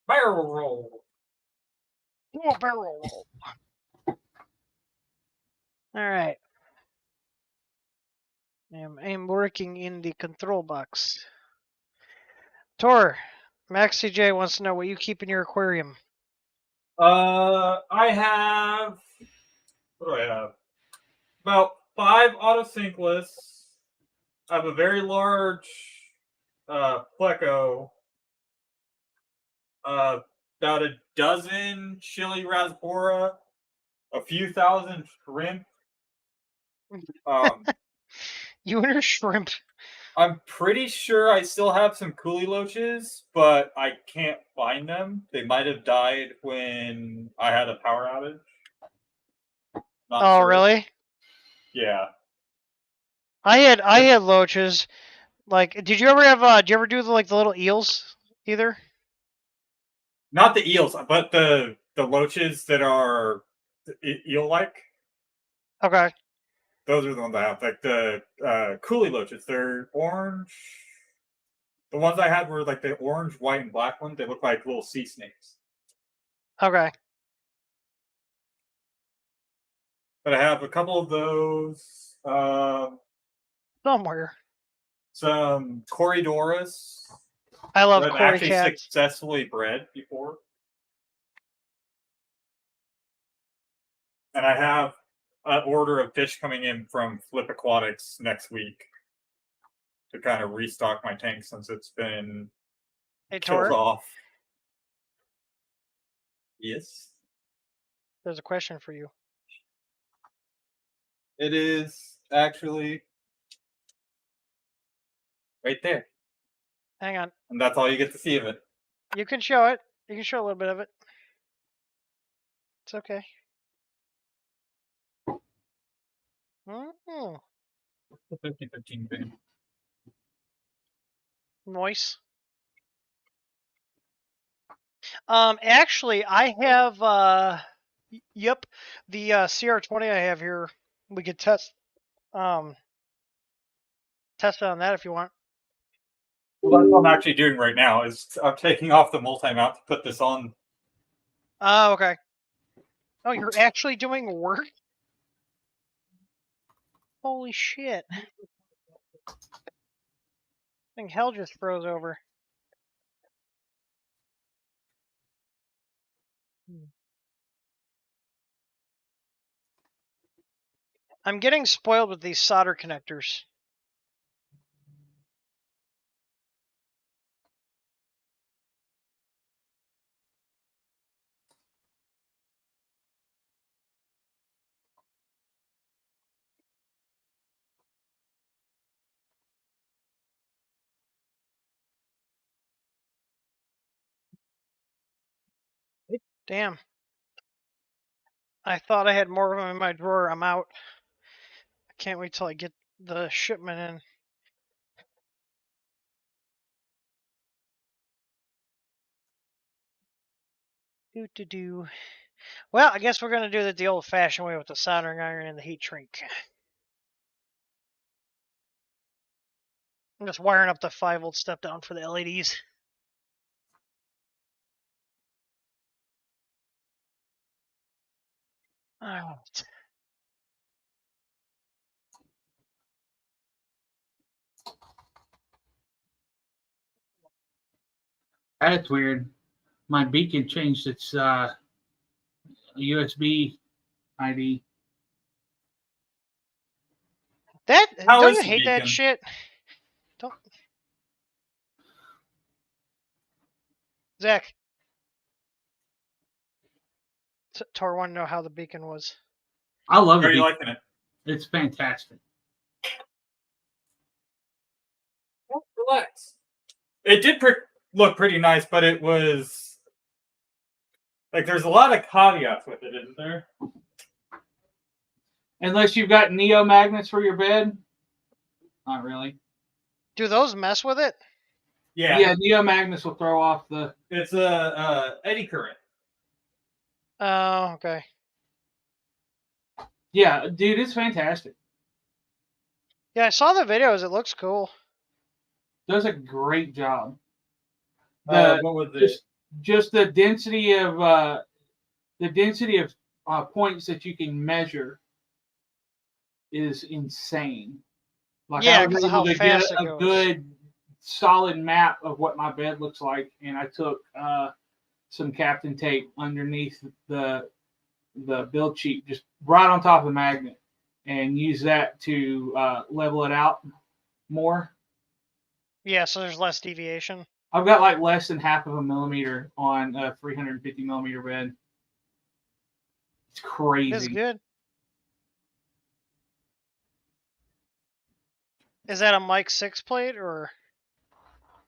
Barrel roll. Do a barrel roll. All right. I'm working in the control box. Tor, Max CJ wants to know what you keep in your aquarium. I have. What do I have? About 5 autosync I have a very large pleco. About a dozen chili rasbora, a few thousand shrimp. You and your shrimp. I'm pretty sure I still have some coolie loaches, but I can't find them. They might have died when I had a power outage. Not Oh, sure. really? Yeah. I had loaches. Like, did you ever have? Did you ever do the little eels either? Not the eels, but the loaches that are eel-like. Okay. Those are the ones I have. Like the coolie loaches. They're orange. The ones I had were like the orange, white, and black ones. They look like little sea snakes. Okay. But I have a couple of those. Somewhere. Some Corydoras. I love I've Cory actually cats. successfully bred before. And I have an order of fish coming in from Flip Aquatics next week to kind of restock my tank since it's been Hey, killed Tor, off. Yes. there's a question for you. It is actually right there. Hang on. And that's all you get to see of it. You can show it. You can show a little bit of it. It's okay. Mm-hmm. The 50-15 bin. Moist. Actually, I have yep, the CR20 I have here. We could um test it on that if you want. Well, that's what I'm actually doing right now. Is I'm taking off the multi-mount to put this on. Oh, okay. Oh, you're actually doing work? Holy shit. I think hell just froze over. I'm getting spoiled with these solder connectors. Damn. I thought I had more of them in my drawer. I'm out. I can't wait till I get the shipment in. Do. Well, I guess we're gonna do it the old-fashioned way with the soldering iron and the heat shrink. I'm just wiring up the 5-volt step down for the LEDs. Alright. That's weird. My beacon changed its USB ID. How Don't is you the hate that beacon? shit? Don't Zach. Tor wanted to know how the beacon was. I love Are the you beacon. liking it? It's fantastic. Well, relax. It did look pretty nice, but it was like there's a lot of caveats with it, isn't there? Unless you've got neo magnets for your bed. Not really. Do those mess with it? Yeah, neo magnets will throw off the. It's a eddy current. Oh, okay. Yeah, dude, it's fantastic. Yeah, I saw the videos. It looks cool. Does a great job. What was it? Just the density of points that you can measure is insane. Like Yeah, I was because of able how to get fast it a goes. good solid map of what my bed looks like, and I took some Captain tape underneath the build sheet, just right on top of the magnet, and use that to level it out more. Yeah, so there's less deviation. I've got like less than half of a millimeter on a 350 millimeter bed. It's crazy. It's good. Is that a Mike 6 plate or?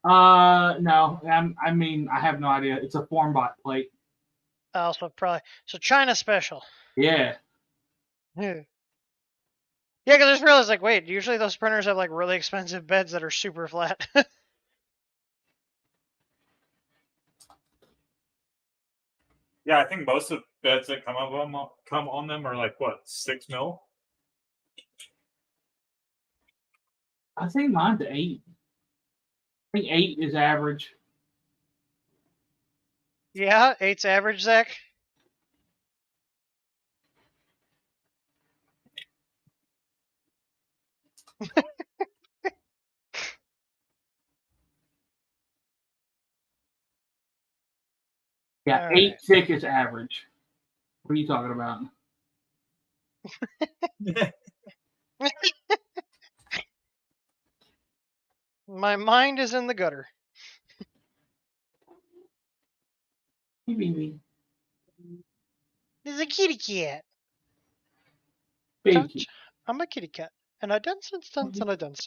No. I mean, I have no idea. It's a Formbot plate. Also probably. So China special. Yeah. Yeah. Yeah, because I just realized, like, wait, usually those printers have like really expensive beds that are super flat. Yeah, I think most of the beds that come on them are like what 6 mil. I think mine's 8. I think 8 is average. Yeah, 8's average, Zach. Yeah, All 8 right. thick is average. What are you talking about? My mind is in the gutter. Baby. There's a kitty cat. Baby. Touch. I'm a kitty cat. And I dance, and I dance.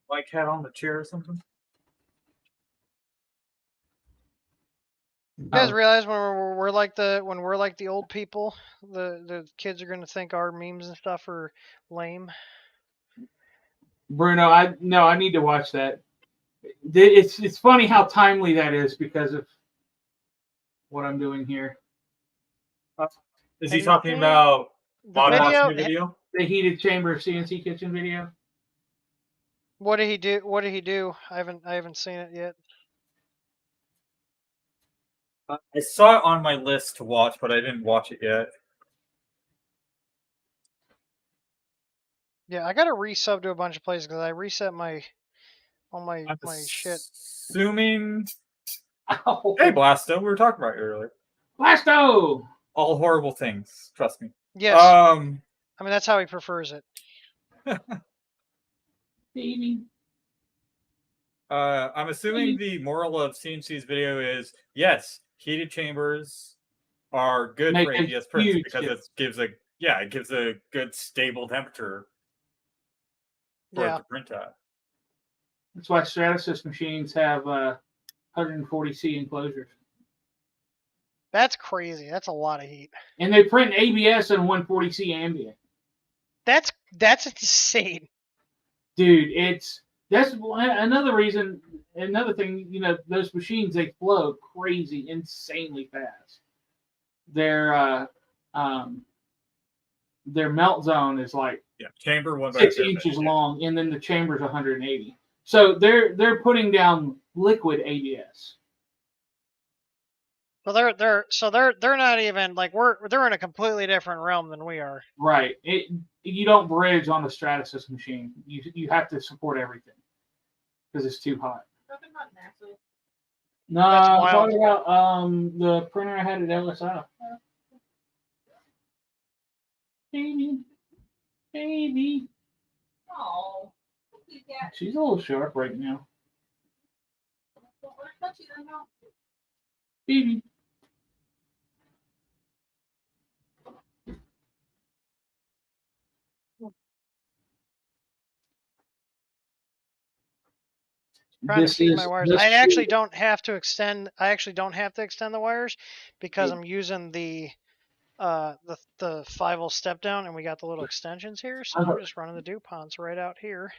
My cat on the chair or something. You guys realize when we're like the old people, the kids are gonna think our memes and stuff are lame. Bruno, I need to watch that. It's funny how timely that is because of what I'm doing here. Is he And talking about the Mod video. watching the video? The heated chamber CNC kitchen video. What did he do? What did he do? I haven't seen it yet. I saw it on my list to watch, but I didn't watch it yet. Yeah, I got to resub to a bunch of places because I reset all my I'm shit. assuming. Ow. Hey, Blasto, we were talking about it earlier. Blasto! All horrible things. Trust me. Yes, I mean that's how he prefers it. Baby. I'm assuming the moral of CNC's video is yes, heated chambers are good Make for a ABS prints huge because difference. it gives a good stable temperature for it Yeah, to print at. That's why Stratasys machines have 140C enclosures. that's crazy. That's a lot of heat. And they print ABS and 140C ambient. That's insane. Dude, that's another reason. Another thing, those machines, they flow crazy, insanely fast. Their melt zone is like Yeah, chamber 1 by 6 7, inches yeah. long, and then the chamber's 180. So they're putting down liquid ABS. Well, they're not even like they're in a completely different realm than we are. Right. You don't bridge on a Stratasys machine. You have to support everything because it's too hot. No, That's I'm wild. talking about the printer I had at LSI. Baby. Oh, She's a little sharp right now. Baby. Trying to This feed is my wires. this I actually is- don't have to extend. I actually don't have to extend the wires because I'm using the 5-volt step down, and we got the little extensions here. So I'm just running the DuPonts right out here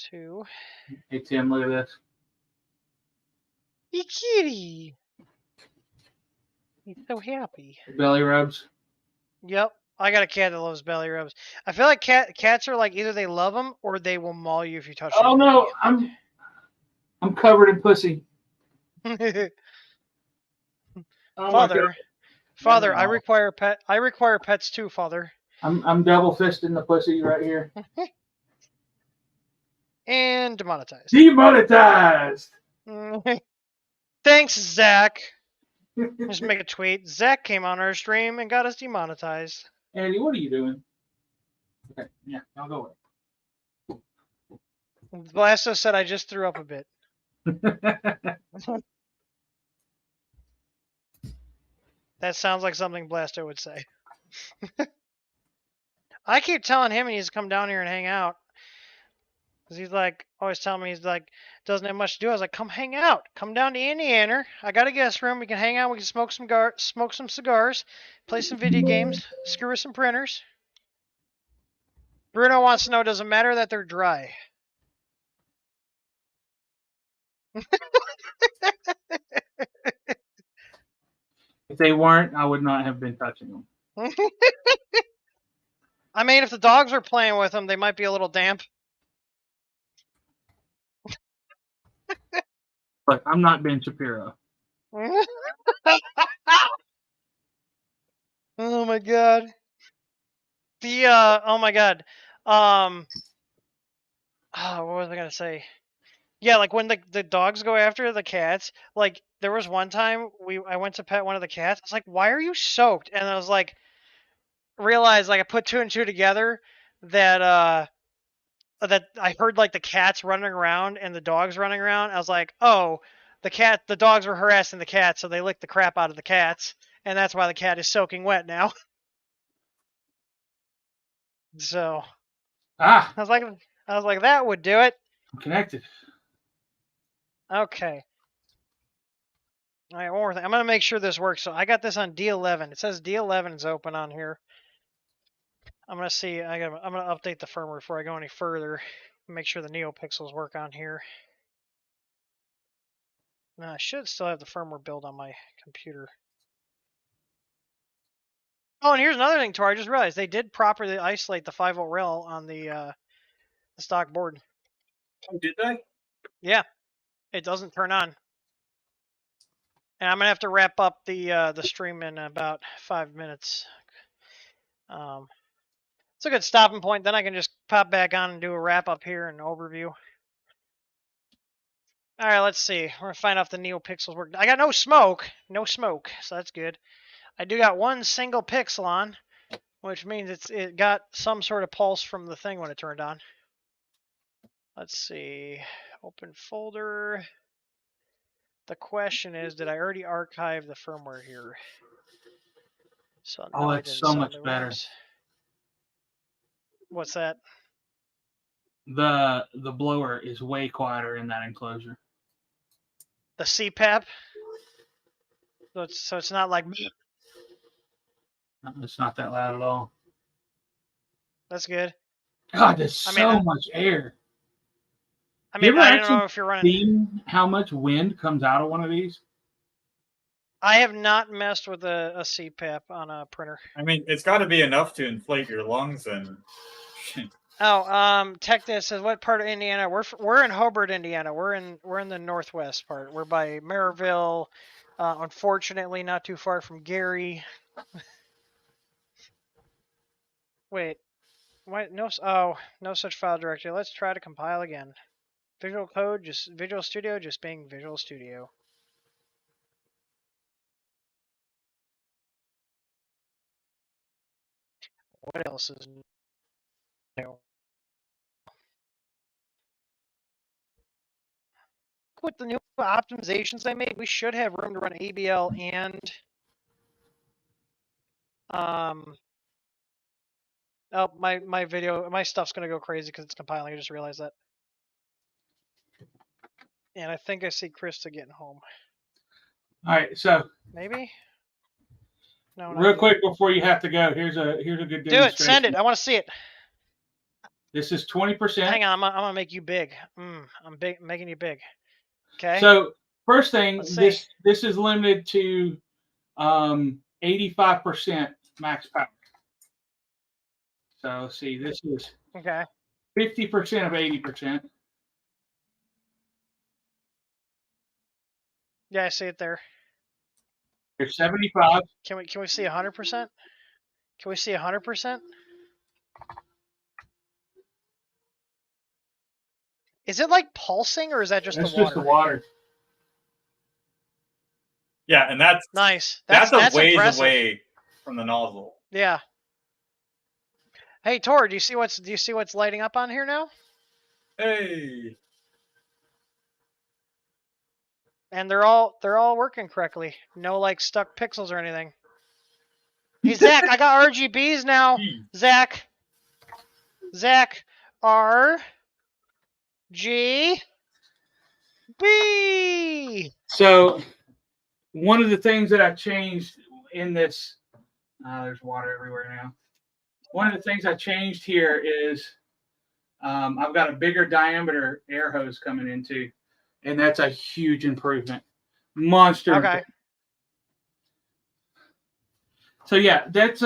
to. Hey Tim, look at this. Hey, kitty. He's so happy. Belly rubs. Yep. I got a cat that loves belly rubs. I feel like cats are like either they love them or they will maul you if you touch them. Oh no, I'm covered in pussy. Oh my God. Father, I No. require pets too, Father. I'm double fisting the pussy right here. And demonetized. Demonetized. Thanks, Zach. Just make a tweet. Zach came on our stream and got us demonetized. Andy, what are you doing? Okay, yeah, I'll go away. Blasto said I just threw up a bit. That sounds like something Blasto would say. I keep telling him he needs to come down here and hang out. Because he's like, always telling me, he's like, doesn't have much to do. I was like, come hang out. Come down to Indiana. I got a guest room. We can hang out. We can smoke some cigars, play some video games, screw with some printers. Bruno wants to know, does it matter that they're dry? If they weren't, I would not have been touching them. I mean, if the dogs are playing with them, they might be a little damp. But I'm not Ben Shapiro. Oh my god. Oh my god. What was I gonna say? Yeah, like when the dogs go after the cats, like there was one time I went to pet one of the cats. I was like, why are you soaked? And I was like, realized like I put two and two together that that I heard like the cats running around and the dogs running around. I was like, oh, the dogs were harassing the cats, so they licked the crap out of the cats, and that's why the cat is soaking wet now. So Ah, I was like, that would do it. I'm connected. Okay. All right, one more thing. I'm gonna make sure this works. So I got this on D11. It says D11 is open on here. I'm gonna see. I'm gonna update the firmware before I go any further. Make sure the NeoPixels work on here. No, I should still have the firmware build on my computer. Oh, and here's another thing, Tor. I just realized they did properly isolate the 5-volt rail on the stock board. Oh, did they? Yeah, it doesn't turn on. And I'm gonna have to wrap up the stream in about 5 minutes. It's a good stopping point. Then I can just pop back on and do a wrap up here and overview. All right, let's see. We're gonna find out if the NeoPixels work. I got no smoke, so that's good. I do got one single pixel on, which means it got some sort of pulse from the thing when it turned on. Let's see. Open folder. The question is, did I already archive the firmware here? So Oh, no, I it's didn't. so So much the better. RAMs. What's that? The blower is way quieter in that enclosure. The CPAP. So it's not like. It's not that loud at all. That's good. God, there's I mean, so much air. I You mean, ever I don't actually know if you're running. Seen how much wind comes out of one of these? I have not messed with a CPAP on a printer. I mean, it's got to be enough to inflate your lungs and. Oh, Technis says, what part of Indiana? We're in Hobart, Indiana. We're in the northwest part. We're by Maryville. Unfortunately, not too far from Gary. Wait, why no? Oh, no such file directory. Let's try to compile again. Visual Code, just Visual Studio, just being Visual Studio. What else is new? With the new optimizations I made, we should have room to run ABL and oh, my stuff's gonna go crazy because it's compiling. I just realized that. And I think I see Krista getting home. All right, so Maybe? No, not real yet. quick before you have to go, here's a good Do demonstration. it. Send it. I want to see it. This is 20%. Hang on. I'm gonna make you big. I'm making you big. Okay. So first thing, Let's see. this is limited to 85% max power. So see, this is Okay. 50% of 80%. Yeah, I see it there. Here's 75. Can we see 100%? Can we see 100%? Is it like pulsing or is that just That's the water? just the water. Yeah, and that's Nice. that's a ways impressive. away from the nozzle. Yeah. Hey Tor, do you see what's lighting up on here now? Hey. And they're all working correctly. No like stuck pixels or anything. Hey Zach, I got RGBs now. Zach, R G B. So one of the things that I've changed in this, there's water everywhere now. One of the things I changed here is I've got a bigger diameter air hose coming into, and that's a huge improvement. Monster. Okay. So yeah, that's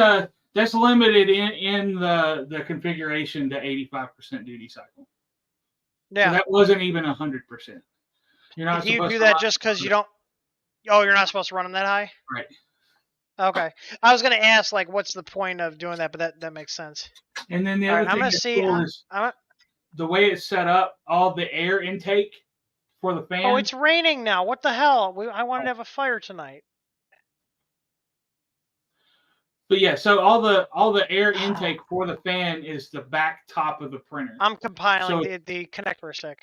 limited in the configuration to 85% duty cycle. Yeah. So that wasn't even 100%. You're not. You do that just because you don't. Oh, you're not supposed to run them that high. Right. Okay. I was gonna ask like, what's the point of doing that, but that makes sense. And then the All other right, thing I'm that's gonna see. cool is the way it's set up. All the air intake for the fan. Oh, it's raining now. What the hell? I wanted to have a fire tonight. But yeah, so all the air intake for the fan is the back top of the printer. I'm compiling the connect for a sec.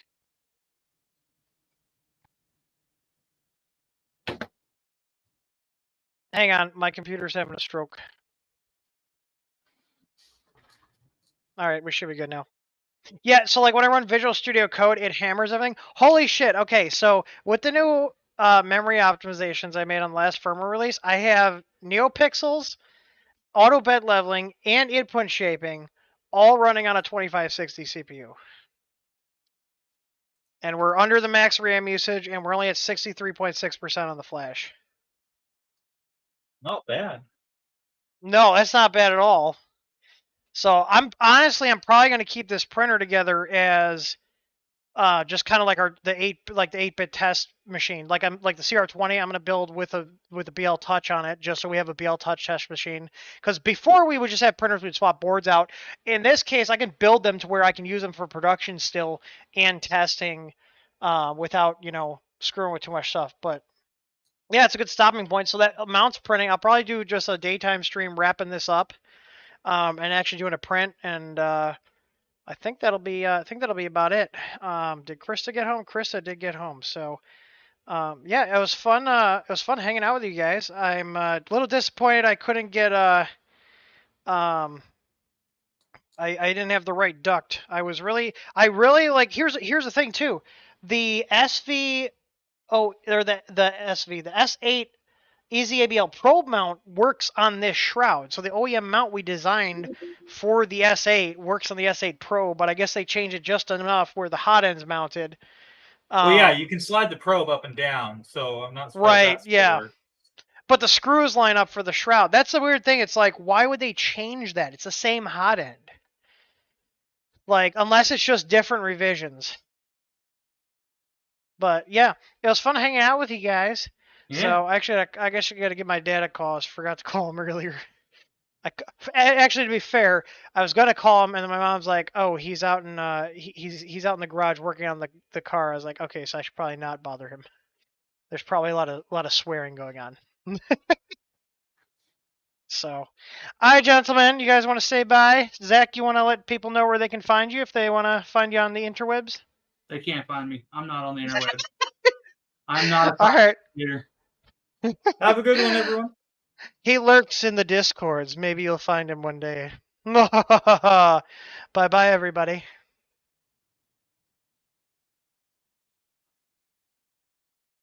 Hang on, my computer's having a stroke. All right, we should be good now. Yeah, so like when I run Visual Studio Code, it hammers everything. Holy shit. Okay, so with the new memory optimizations I made on the last firmware release, I have NeoPixels, auto bed leveling, and input shaping all running on a 2560 CPU. and we're under the max RAM usage, and we're only at 63.6% on the flash. Not bad. No, that's not bad at all. So I'm probably going to keep this printer together as just kind of like the 8-bit test machine. Like the CR20, I'm going to build with a BL Touch on it, just so we have a BL Touch test machine. Because before we would just have printers, we'd swap boards out. In this case, I can build them to where I can use them for production still and testing, without screwing with too much stuff. But yeah, it's a good stopping point. So that mounts printing. I'll probably do just a daytime stream wrapping this up, and actually doing a print, and I think that'll be about it. Did Krista get home? Krista did get home. So yeah, it was fun. It was fun hanging out with you guys. I'm a little disappointed I couldn't get I didn't have the right duct. I really like. Here's the thing too. The SV or the S8 Easy ABL probe mount works on this shroud. So the OEM mount we designed for the S8 works on the S8 Pro, but I guess they changed it just enough where the hot end's mounted. Well, yeah, you can slide the probe up and down, so I'm not surprised. Right, that's yeah. forward. But the screws line up for the shroud. That's the weird thing. It's like, why would they change that? It's the same hot end. Like, unless it's just different revisions. But yeah, it was fun hanging out with you guys. Yeah. So actually, I guess I got to give my dad a call. I forgot to call him earlier. Actually, to be fair, I was gonna call him, and then my mom's like, "Oh, he's out in he's out in the garage working on the car." I was like, "Okay, so I should probably not bother him." There's probably a lot of swearing going on. So, all right, gentlemen, you guys want to say bye? Zach, you want to let people know where they can find you if they want to find you on the interwebs? They can't find me. I'm not on the interweb. I'm not a All right. computer. Have a good one, everyone. He lurks in the discords. Maybe you'll find him one day. Bye bye, everybody.